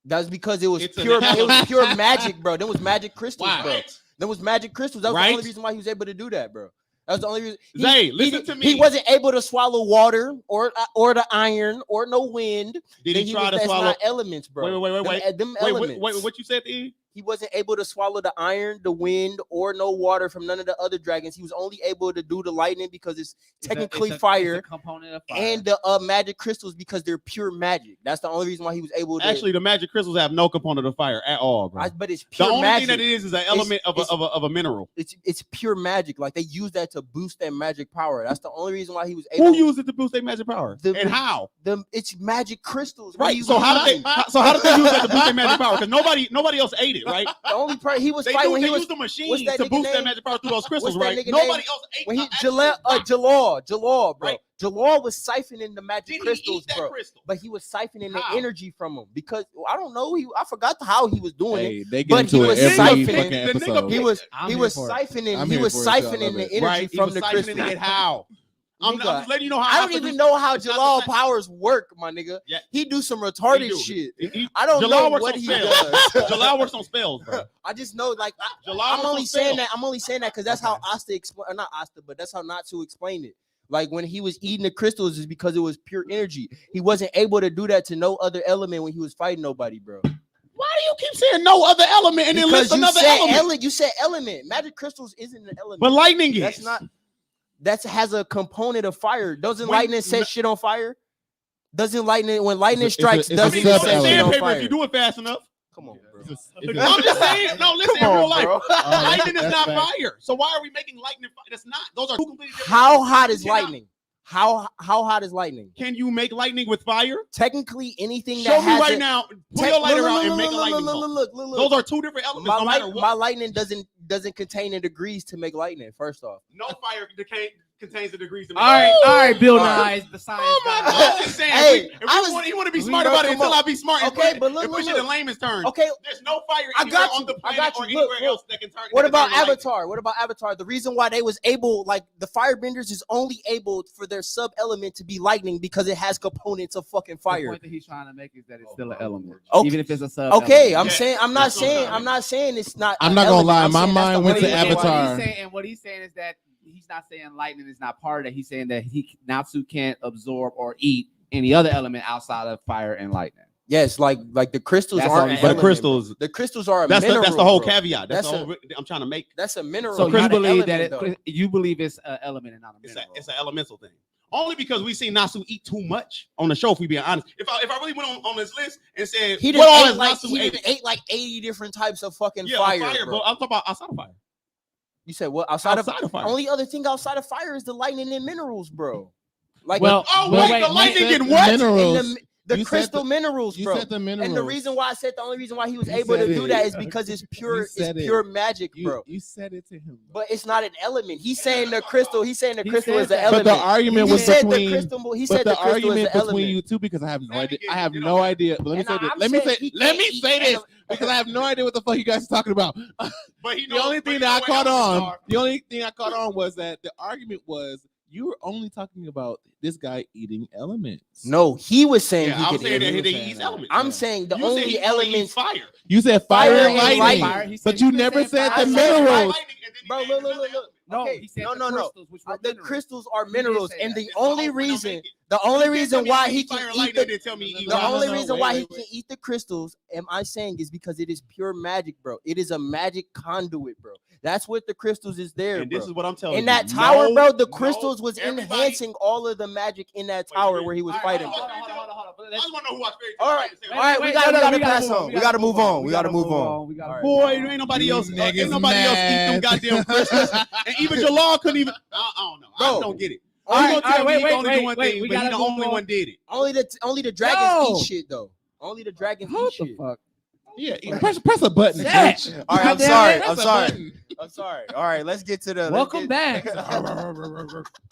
That's because it was It's an pure. It was element. pure magic, bro. There was magic crystals, Why? bro. There was magic crystals. That was the Right. only reason why he was able to do that, bro. That was the only reason. Zay, listen to me. He wasn't able to swallow water or the iron or no wind. Did Then he try to that's swallow? not elements, bro. Wait. Them Wait, elements. what you said, E? He wasn't able to swallow the iron, the wind, or no water from none of the other dragons. He was only able to do the lightning because it's technically fire, It's a component of fire. and the magic crystals because they're pure magic. That's the only reason why he was able to. Actually, the magic crystals have no component of fire at all, bro. but it's The pure only magic. thing that it is an element of a mineral. It's pure magic. Like they use that to boost their magic power. That's the only reason why he was able. Who used it to boost their magic power? The- And how? It's magic crystals. What Right. do you So how did mean? they use that to boost their magic power? Because nobody else ate it, right? The only part he was They fighting when he used was the machine what's that to nigga boost their name? magic power through those crystals, What's that right? nigga Nobody name? else ate when he the actual rock. Jalal, bro. Right. Jalal was siphoning the magic Did he crystals, eat that bro. crystal? But he was siphoning How? the energy from them because I don't know. I forgot how he was doing it. Hey, they But get he into was it every siphoning- fucking the nigga episode. He was I'm he here was for it. siphoning I'm he here was for it, too. I siphoning love the it. energy Right. He from was the siphoning crystals. it how? I'm Nigga, just letting you know how. I don't even know how It's not Jalal the same. powers work, my nigga. Yeah. He do some He retarded do. shit. He- I don't Jalal know works what on he spells. does. Jalal works on spells, bro. I just know, like, Jalal I'm works only on saying spells. that. I'm only saying that because that's how Asta explain, not Asta, but that's how Natsu explained it. Like when he was eating the crystals, is because it was pure energy. He wasn't able to do that to no other element when he was fighting nobody, bro. Why do you keep saying no other element and then Because list you another said element? you said element. Magic crystals isn't an element. But lightning is. That's not. That has a component of fire. Doesn't When- lightning set shit on fire? Doesn't lightning when lightning It's a- strikes? it's a I Doesn't mean, it go set to sub-element. shit on sandpaper if fire? you do it fast enough. Come on, bro. I'm just saying. No, listen, in Come real on, life, bro. lightning is that's not fact. fire. So why are we making lightning fire? That's not. Those are two completely different. How hot is You cannot- lightning? How hot is lightning? Can you make lightning with fire? Technically, anything Show that me has right it- now. Pull your lighter out and make a look, lightning look, bolt. look. Those are two different elements. My, No matter light, what. my lightning doesn't contain the degrees to make lightning. First off, No fire contains the degrees. All right, Bill Nye, the science guy. I'm just saying. Hey, If you want to be smart about it until I be smart. Okay, but look, and push it in layman's terms. Okay, there's no fire I anywhere got on you. the I planet got you. or anywhere else that can turn. What that can about turn to Avatar? What about Avatar? The reason why they was able, like the firebenders, is only able for their sub element to be lightning because it has components of fucking The fire. point that he's trying to make is that it's still an element, Okay. even if it's a sub. Okay, element. I'm not saying it's not. I'm an not gonna element. lie, I'm my saying that's mind the went to only reason why- Avatar. What he's saying is that he's not saying lightning is not part of that. He's saying that Natsu can't absorb or eat any other element outside of fire and lightning. Yes, like the crystals That's are. all an he's But saying. the element, crystals. bro. The crystals are a That's mineral. that's the whole bro. caveat. That's That's all I'm trying to make. That's a mineral. So not you an believe element, that though. you believe it's an element and not a mineral. It's an elemental thing. Only because we seen Natsu eat too much on the show. If we being honest, if I really went on this list and said He what all didn't is Natsu ate, ate like 80 different types of fucking yeah, fire. fire, bro. but I'm talking about outside of fire. You said what? Outside of fire. Only other thing outside of fire is the lightning and minerals, bro. Like Well, Oh Well, wait, wait, the lightning wait, and what? minerals. the You said crystal minerals, You bro. said the minerals. And the reason why I said the only reason why he was You able to said do it. that is because it's pure, it's said it. pure magic, bro. You said it to him. But it's not an element. He's saying the crystal. He's saying the He crystal said is the that. element. But the argument he was said between. the crystal. He But said the the crystal is argument the between element. you two, because I have no Let me idea. get- I have get no on that. idea. But let me And say this. I'm Let me saying say. he Let can't me eat say this animal- because I have no idea what the fuck you guys are talking about. But he The only knows- thing but that I you know caught what on. elements are. The only thing I caught on was that the argument was you were only talking about this guy eating elements. No, he was saying Yeah, he I'm could saying eat that it. he eats elements. I'm saying the You said only he elements. eats fire. You said Fire fire, and and lightning, lightning. He said- but he you said never said fire. the I said minerals. Bro, look. No, Okay, he said no. the crystals, which were The minerals. crystals are He did minerals, say and that. the only reason why he can eat the only reason why he can eat the crystals, am I saying, is because it is pure magic, bro. It is a magic conduit, bro. That's what the crystals is there, And bro. this is what I'm telling you. In that tower, bro, the No, crystals was everybody- enhancing all of the magic in that tower where he was All right, fighting. hold on. I just want to know who I figured. All right, Say, all right, we gotta pass on. We gotta move on. We gotta move on. We gotta All move Boy, on. ain't nobody You else. niggas Ain't nobody else eat them mad. goddamn crystals. And even Jalal couldn't even. I don't know. Bro. I don't get it. All You right, gonna tell me he only do one wait, thing, we but he gotta the move only on. one did it. Only the dragons No. eat shit though. Only the dragons What eat the shit. fuck? Yeah, press a button. Shit. bitch. All right, I'm Goddamn sorry. it. I'm Press a sorry. button. I'm sorry. All right, let's get to the. Welcome back. No, That's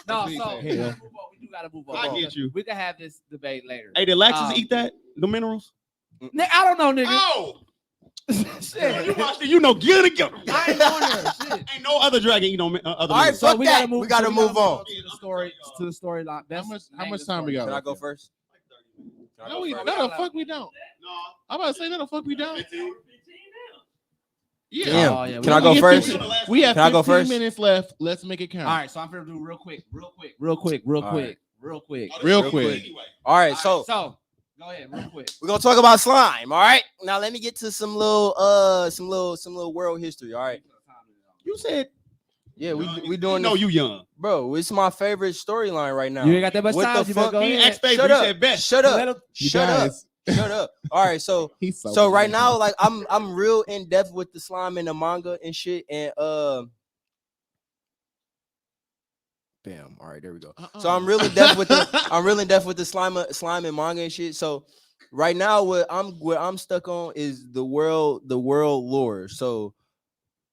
what he so said. we gotta move on. We do gotta move on. I get you. We can have this debate later. Hey, did Laxus eat that? The minerals? Nigga, I don't know, nigga. Oh, Shit. you watched it. You know, good to go. I ain't on there. Shit. Ain't no other dragon eat no other. All right, minerals. fuck that. We gotta move on. to the story. To the storyline. How much time we got? Can I go first? No, the fuck we don't. I'm about to say no, the fuck we don't. Yeah. Damn. Oh, yeah, Can I go first? We have Can I go 15 first? minutes left. Let's make it count. All right, so I'm gonna do real quick. All Real quick. All right, so So go ahead, real quick. we're gonna talk about slime. All right. Now let me get to some little world history. All right. You said Yeah, we doing no. this. You young. Bro, it's my favorite storyline right now. You ain't got that much What time. the You better fuck? go He ahead. asked Faber. Shut He up. said best. Shut Let up. him- Shut up. Guys, Shut up. All right, so He's so right now, like I'm real in depth with the slime and the manga and shit, and bam. All right, there we go. So I'm really in depth with the slime and manga and shit. So right now, what I'm stuck on is the world lore. So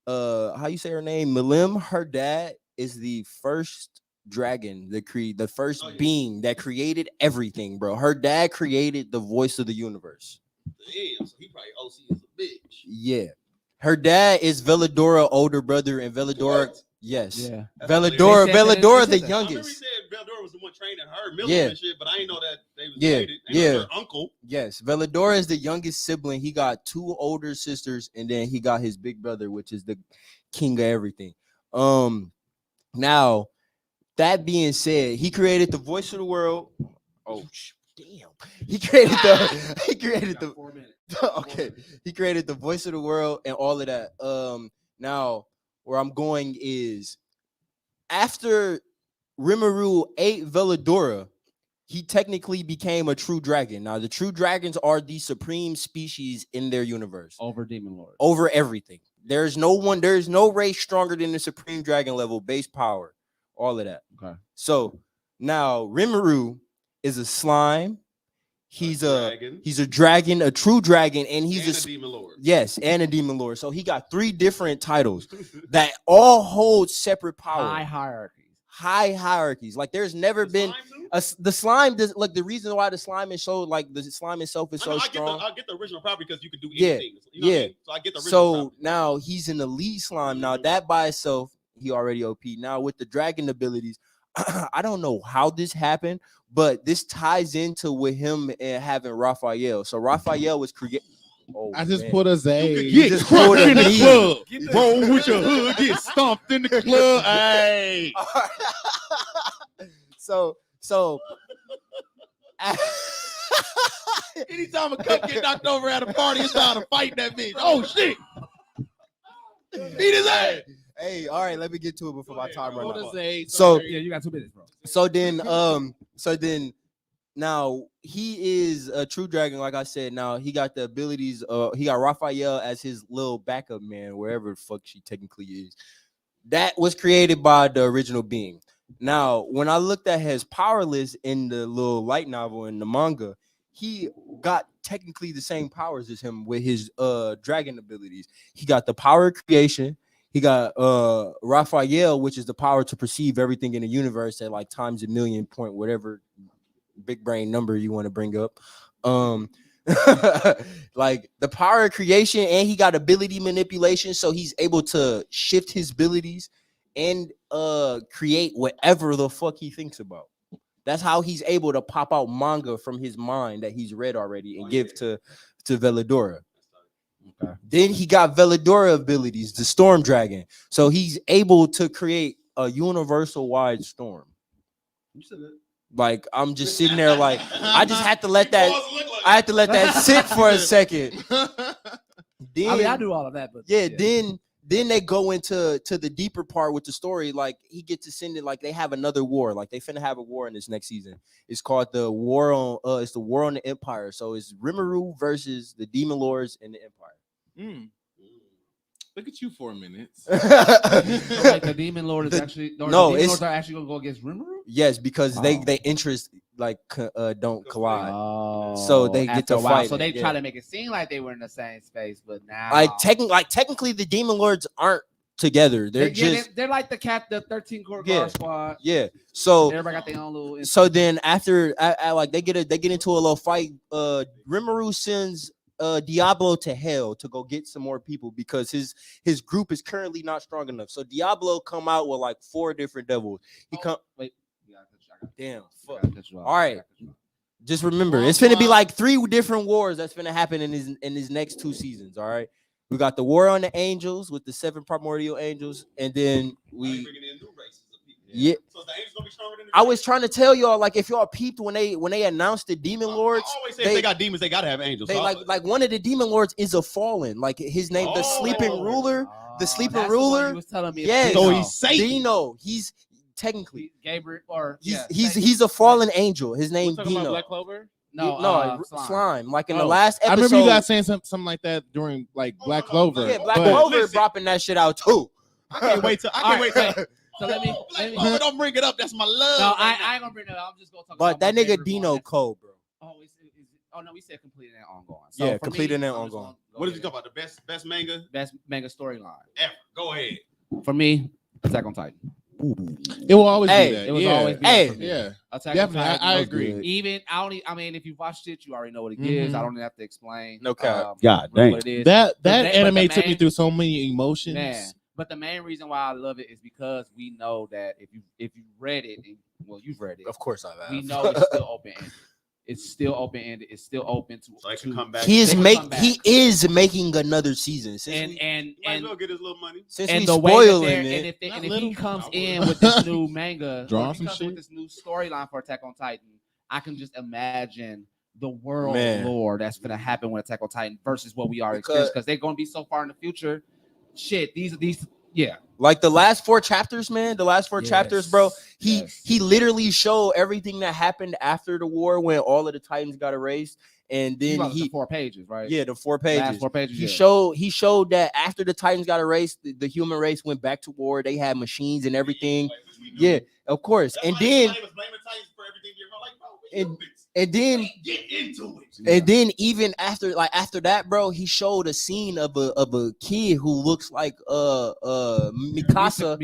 how you say her name? Milim, her dad is the first dragon, the first being that created everything, bro. Her dad created the voice of the universe. Damn, so he probably OC is a bitch. Yeah. Her dad is Veladora older brother, and Veladora, What? yes. Yeah. Veladora They said that- the they said that. I remember he youngest. said Veldora was the one training her, Miller Yeah. and shit, but I ain't know that they was Yeah, related. Ain't yeah. know her uncle. Yes, Veladora is the youngest sibling. He got two older sisters, and then he got his big brother, which is the king of everything. Now, that being said, he created the voice of the world. Oh, damn! He created the 4 minutes. okay. He created the voice of the world and all of that. Now where I'm going is after Rimuru ate Veladora, he technically became a true dragon. Now the true dragons are the supreme species in their universe Over Demon Lord. over everything. There's no race stronger than the supreme dragon level, base power, all of that. Okay. So now Rimuru is a slime. He's a dragon, a true dragon, and he's and a demon lord. yes, and a demon lord. So he got 3 different titles that all hold separate power. High hierarchies. high hierarchies. Like there's never been the slime does like the reason why the slime is so like the slime itself is so strong. I get the original property because you can do Yeah, anything. You know what I mean? So I get the original So property. now he's an elite slime. Now that by itself, he already OP. Now with the dragon abilities, I don't know how this happened, but this ties into with him and having Raphael. So Raphael was created. Oh, I just man. put a Zay. You just pulled a in the knee. club. Roll with your hood, get stomped in the club. Hey. So Anytime a cup get knocked over at a party, it's time to fight that bitch. Oh shit. Beat his ass. Hey, all right, let me get to it before my time runs out. So yeah, you got 2 minutes, bro. So then now he is a true dragon, like I said. Now he got the abilities. He got Raphael as his little backup man, wherever the fuck she technically is. That was created by the original being. Now, when I looked at his power list in the little light novel in the manga, he got technically the same powers as him with his dragon abilities. He got the power of creation. He got Raphael, which is the power to perceive everything in the universe at like times a million point whatever big brain number you want to bring up. Like the power of creation, and he got ability manipulation, so he's able to shift his abilities and create whatever the fuck he thinks about. That's how he's able to pop out manga from his mind that he's read already and give to Veladora. Okay. Then he got Veladora abilities, the storm dragon. So he's able to create a universal wide storm. Like I'm just sitting there like I just had to let that sit for a second. Then, I mean, I do all of that, but yeah. Then they go into the deeper part with the story. Like he gets to send it. Like they have another war. Like they finna have a war in this next season. It's called the war on. It's the war on the Empire. So it's Rimuru versus the Demon Lords and the Empire. Look at you 4 minutes. So like the Demon Lord is actually no, the Demon it's Lords are actually gonna go against Rimuru. Yes, because they interest like don't collide. Oh, So they get to fight. So they try to make it seem like they were in the same space, but now technically the Demon Lords aren't together. They're like the 13 core guard squad. Yeah. So everybody got their own little. So then after like they get into a little fight. Rimuru sends Diablo to hell to go get some more people because his group is currently not strong enough. So Diablo come out with like 4 different devils. Damn. Fuck. All right. Just remember, it's gonna be like 3 different wars that's gonna happen in his next 2 seasons. All right. We got the war on the angels with the 7 primordial angels, and then we. Yeah. So the angels gonna be stronger than I was trying to tell y'all, like, if y'all peeped when they announced the demon lords. I always say if they got demons, they gotta have angels. They like one of the demon lords is a fallen, like his name, the sleeping ruler. The sleeping ruler. He was telling me. Yeah. So he's Satan. Dino. He's technically Gabriel, or he's a fallen angel. His name Dino. Black Clover? No, slime. Like in the last episode. I remember you guys saying something like that during like Black Clover. Yeah, Black Clover dropping that shit out too. I can't wait till. So let me don't bring it up. That's my love. No, I ain't gonna bring it up. I'm just gonna talk but about that nigga Dino cold, bro. Oh, no, we said completing and ongoing. So yeah, completing and ongoing. What did you talk about? The best manga? Best manga storyline ever. Go ahead. For me, Attack on Titan. It will always be that. It was always be that for me. Yeah. Attack definitely, on Titan I agree. Even I mean, if you watched it, you already know what it gives. I don't even have to explain. No cap. God dang. What it is. That anime took me through so many emotions. Man. But the main reason why I love it is because we know that if you read it, you've read it. Of course I have. We know it's still open ended. It's still open ended. It's still open to. So I can come back. He is making another season. And will get his little money. Since and we the spoiling way it, and if he comes in with this new manga, with this new storyline for Attack on Titan, I can just imagine the world lore that's gonna happen with Attack on Titan versus what we are experiencing because they're gonna be so far in the future. Shit, these like the last 4 chapters, man. The last 4 chapters, bro. He literally showed everything that happened after the war when all of the Titans got erased, and then the 4 pages, right? Yeah, the 4 pages. Last 4 pages. He showed that after the Titans got erased, the human race went back to war. They had machines and everything. Yeah, of course. And then. And then get into it. And then even after that, bro, he showed a scene of a kid who looks like Mikasa,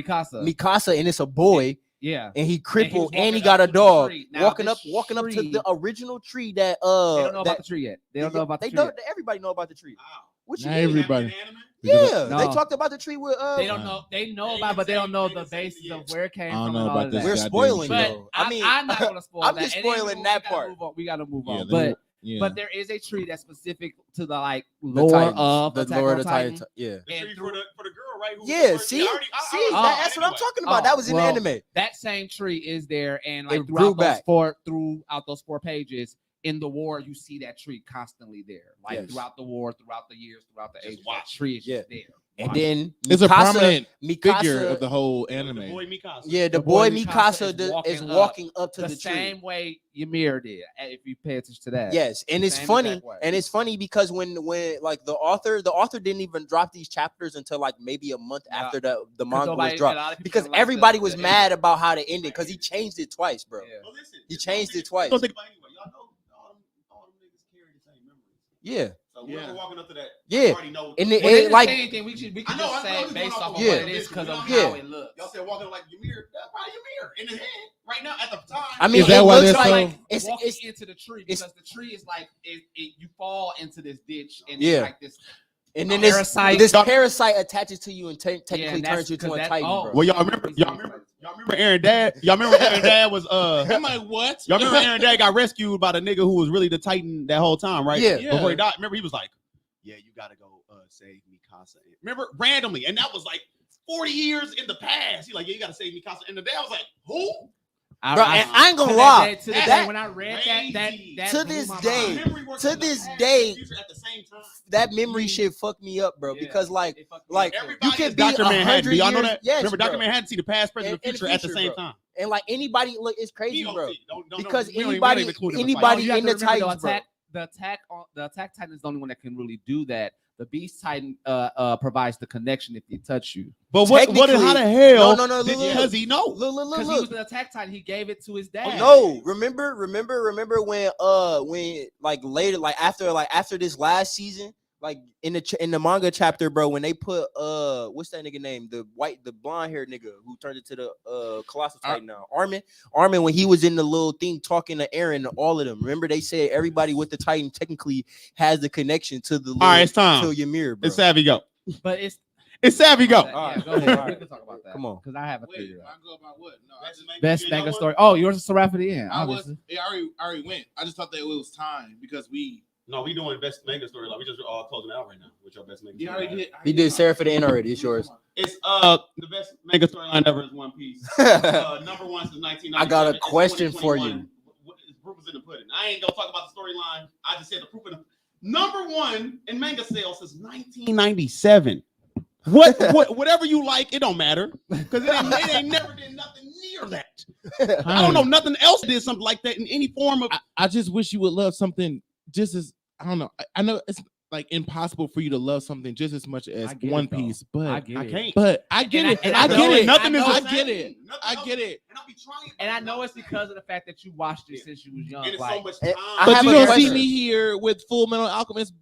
and it's a boy. Yeah. and he crippled, walking and he up got a to the dog. tree. Now, Walking this up to tree- the original tree that They don't know that- about the tree yet. They don't know about the they tree know, yet. everybody know about the tree. What you Not mean? everybody. Yeah, No. they talked about the tree with They don't know. They know about, but they don't know the basis of where it came I don't from know and all about of this that. We're goddamn spoiling, tree. But though. I mean, I'm not gonna spoil I'm that. just And then spoiling we that gotta part. move on. We gotta move Yeah, on. they- But but there is a tree that's specific to the like The lore Titans, of the Attack Lord on of Titan. Titan. Yeah. The tree for the girl, right? Who was Yeah, the first- see, I already- that's what I'm talking about. That was in the well, anime. That same tree is there, and It like grew throughout those 4 pages in the war, you see that tree constantly there. Like Yes. throughout the war, throughout the years, throughout the Just ages, watch. that tree is just there. And Watch. then It's a Mikasa- prominent Mikasa, figure of the whole The anime. boy Mikasa. Yeah, the The boy boy Mikasa Mikasa is walking up to the the tree. same way Ymir did, if you pay attention to that. Yes, and it's Same funny, exact way. and it's funny because when like the author didn't even drop these chapters until like maybe a month Yeah. after the manga nobody- was a dropped, lot of people because didn't like everybody the was ending. mad about how the ending, because he changed it twice, bro. Yeah. Well, listen, He this changed don't it twice. Don't think about it anyway. Y'all know all them niggas carry the same memories. Yeah, So we're Yeah. walking up to that. Yeah. I already know. And Well, it they didn't like say anything. We can I know, just I know, say just based going off off of of what what it it is is, because of you know how how it looks. Y'all said walking like Ymir. That's probably Ymir in his hand right now at the time. I mean, Is that it why looks they're like so- it's walking into the tree it's- because the tree is like you fall into this ditch and Yeah. it's like this. and then Parasite. this parasite attaches to you and technically and turns you that's- to a 'cause titan, oh, bro. Well, y'all remember Aaron Dad? Y'all remember Aaron Dad was I'm like, what? Y'all remember Aaron Dad got rescued by the nigga who was really the Titan that whole time, right? Yeah. Yeah. Before he died. Remember he was like, "Yeah, you gotta go save Mikasa." Remember randomly, and that was like 40 years in the past. He like, "Yeah, you gotta save Mikasa." And the dad was like, "Who?" Bro, and I ain't gonna to lie, that day, that- when I read crazy. that To blew this my day, mind. Memory works to in the this past and day, the future at the same time. that memory shit fucked me up, bro. Yeah, Because like it fucked me like up, too. Everybody you can is be Dr. Manhattan. 100 Do y'all know years- that? yes, Remember, bro. Dr. Manhattan see the past, present, and And future at the future, same bro. time. And like anybody, look, it's crazy, Don't- bro. don't Because we don't even anybody- include him in anybody- fights. You have in to the remember, Titans, bro. the attack Titan is the only one that can really do that. The Beast Titan provides the connection if they touch you. But what? How the Technically- hell? No, look, Does he know? Look, Because he was the attack Titan, he gave it to his dad. No, remember when like later, like after this last season, like in the manga chapter, bro, when they put what's that nigga name? The blonde haired nigga who turned into the colossal Titan now. Armin, when he was in the little thing talking to Eren and all of them. Remember they said everybody with the Titan technically has the connection to the All right, it's time. to Ymir, bro. It's Savvy go. But it's Savvy go. Yeah, go All ahead. right. We can talk about that. Come on. Because I haven't Wait, figured it I out. go about what? No, I just Best manga story. Oh, yours is Seraph at the end. I was. Obviously. Yeah, I already went. I just thought that it was time because we. No, we doing best manga story. Like we just all closing out right now with your best manga. Yeah, I story. already did. He did Sarah for the end already. It's yours. It's the best manga storyline ever is One Piece. Number one since 1997. I got a It's question for 2021. Proof is in the pudding. I ain't gonna talk about the storyline. I just said the proof in the number one in manga sales since 1997. Whatever you like, it don't matter because it ain't never did nothing near that. I don't know nothing else did something like that in any form of. I just wish you would love something just as I don't know. I know it's like impossible for you to love something just as much as I get One it, though. Piece, but I get I it. can't. but I get And it. I- and I I get know it. it. Nothing is I the get same. it. Nothing I else. get it. And I'll be trying. And I know it's because of the fact that you watched it since you was young. And it's Like, so much I time. have But you a don't see question. me here with Full Metal Alchemist,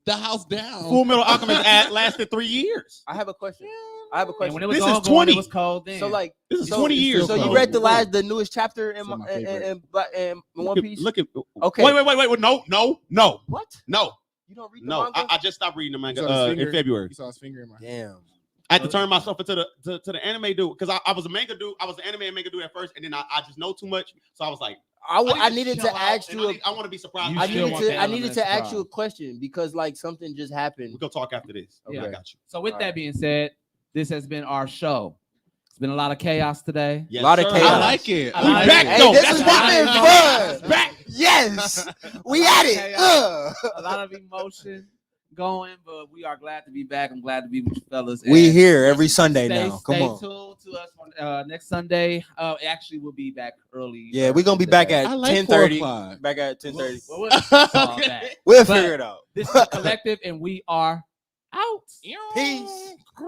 the house down. Full Metal Alchemist lasted 3 years. I have a question. I have a and question. when it was This is all going, 20. it was cold then. So like, This is so, 20 years. So you cold. read the newest chapter in Still my in favorite. One Piece? Look at. Okay. Wait. No. What? No. You don't read the No. manga? I just stopped reading the You manga saw his finger? in February. You saw his finger in my. Damn. I had to turn myself into the anime dude because I was a manga dude. I was an anime and manga dude at first, and then I just know too much. So I was like, I needed chill to out, ask and you. I want to be surprised. You I still needed want to. the I needed to element ask you a surprise. question because like something just happened. We're gonna talk after this. Yeah. I got you. So with All that right. being said, this has been our show. It's been a lot of chaos today. Yes, Lot of sir. chaos. I like it. I We like back it. though. This That's has why been it's fun. back. Yes, we at it. Chaos. A lot of emotion going, but we are glad to be back. I'm glad to be with you fellas. We And here every Sunday stay, now. Come stay on. tuned to us on next Sunday. Actually, we'll be back early. Yeah, we're gonna be back at I like 10:30. 4 o'clock. Back at 10:30. Well, we'll solve Okay. that. We'll But- figure it out. This is the Collective, and we are out. Peace.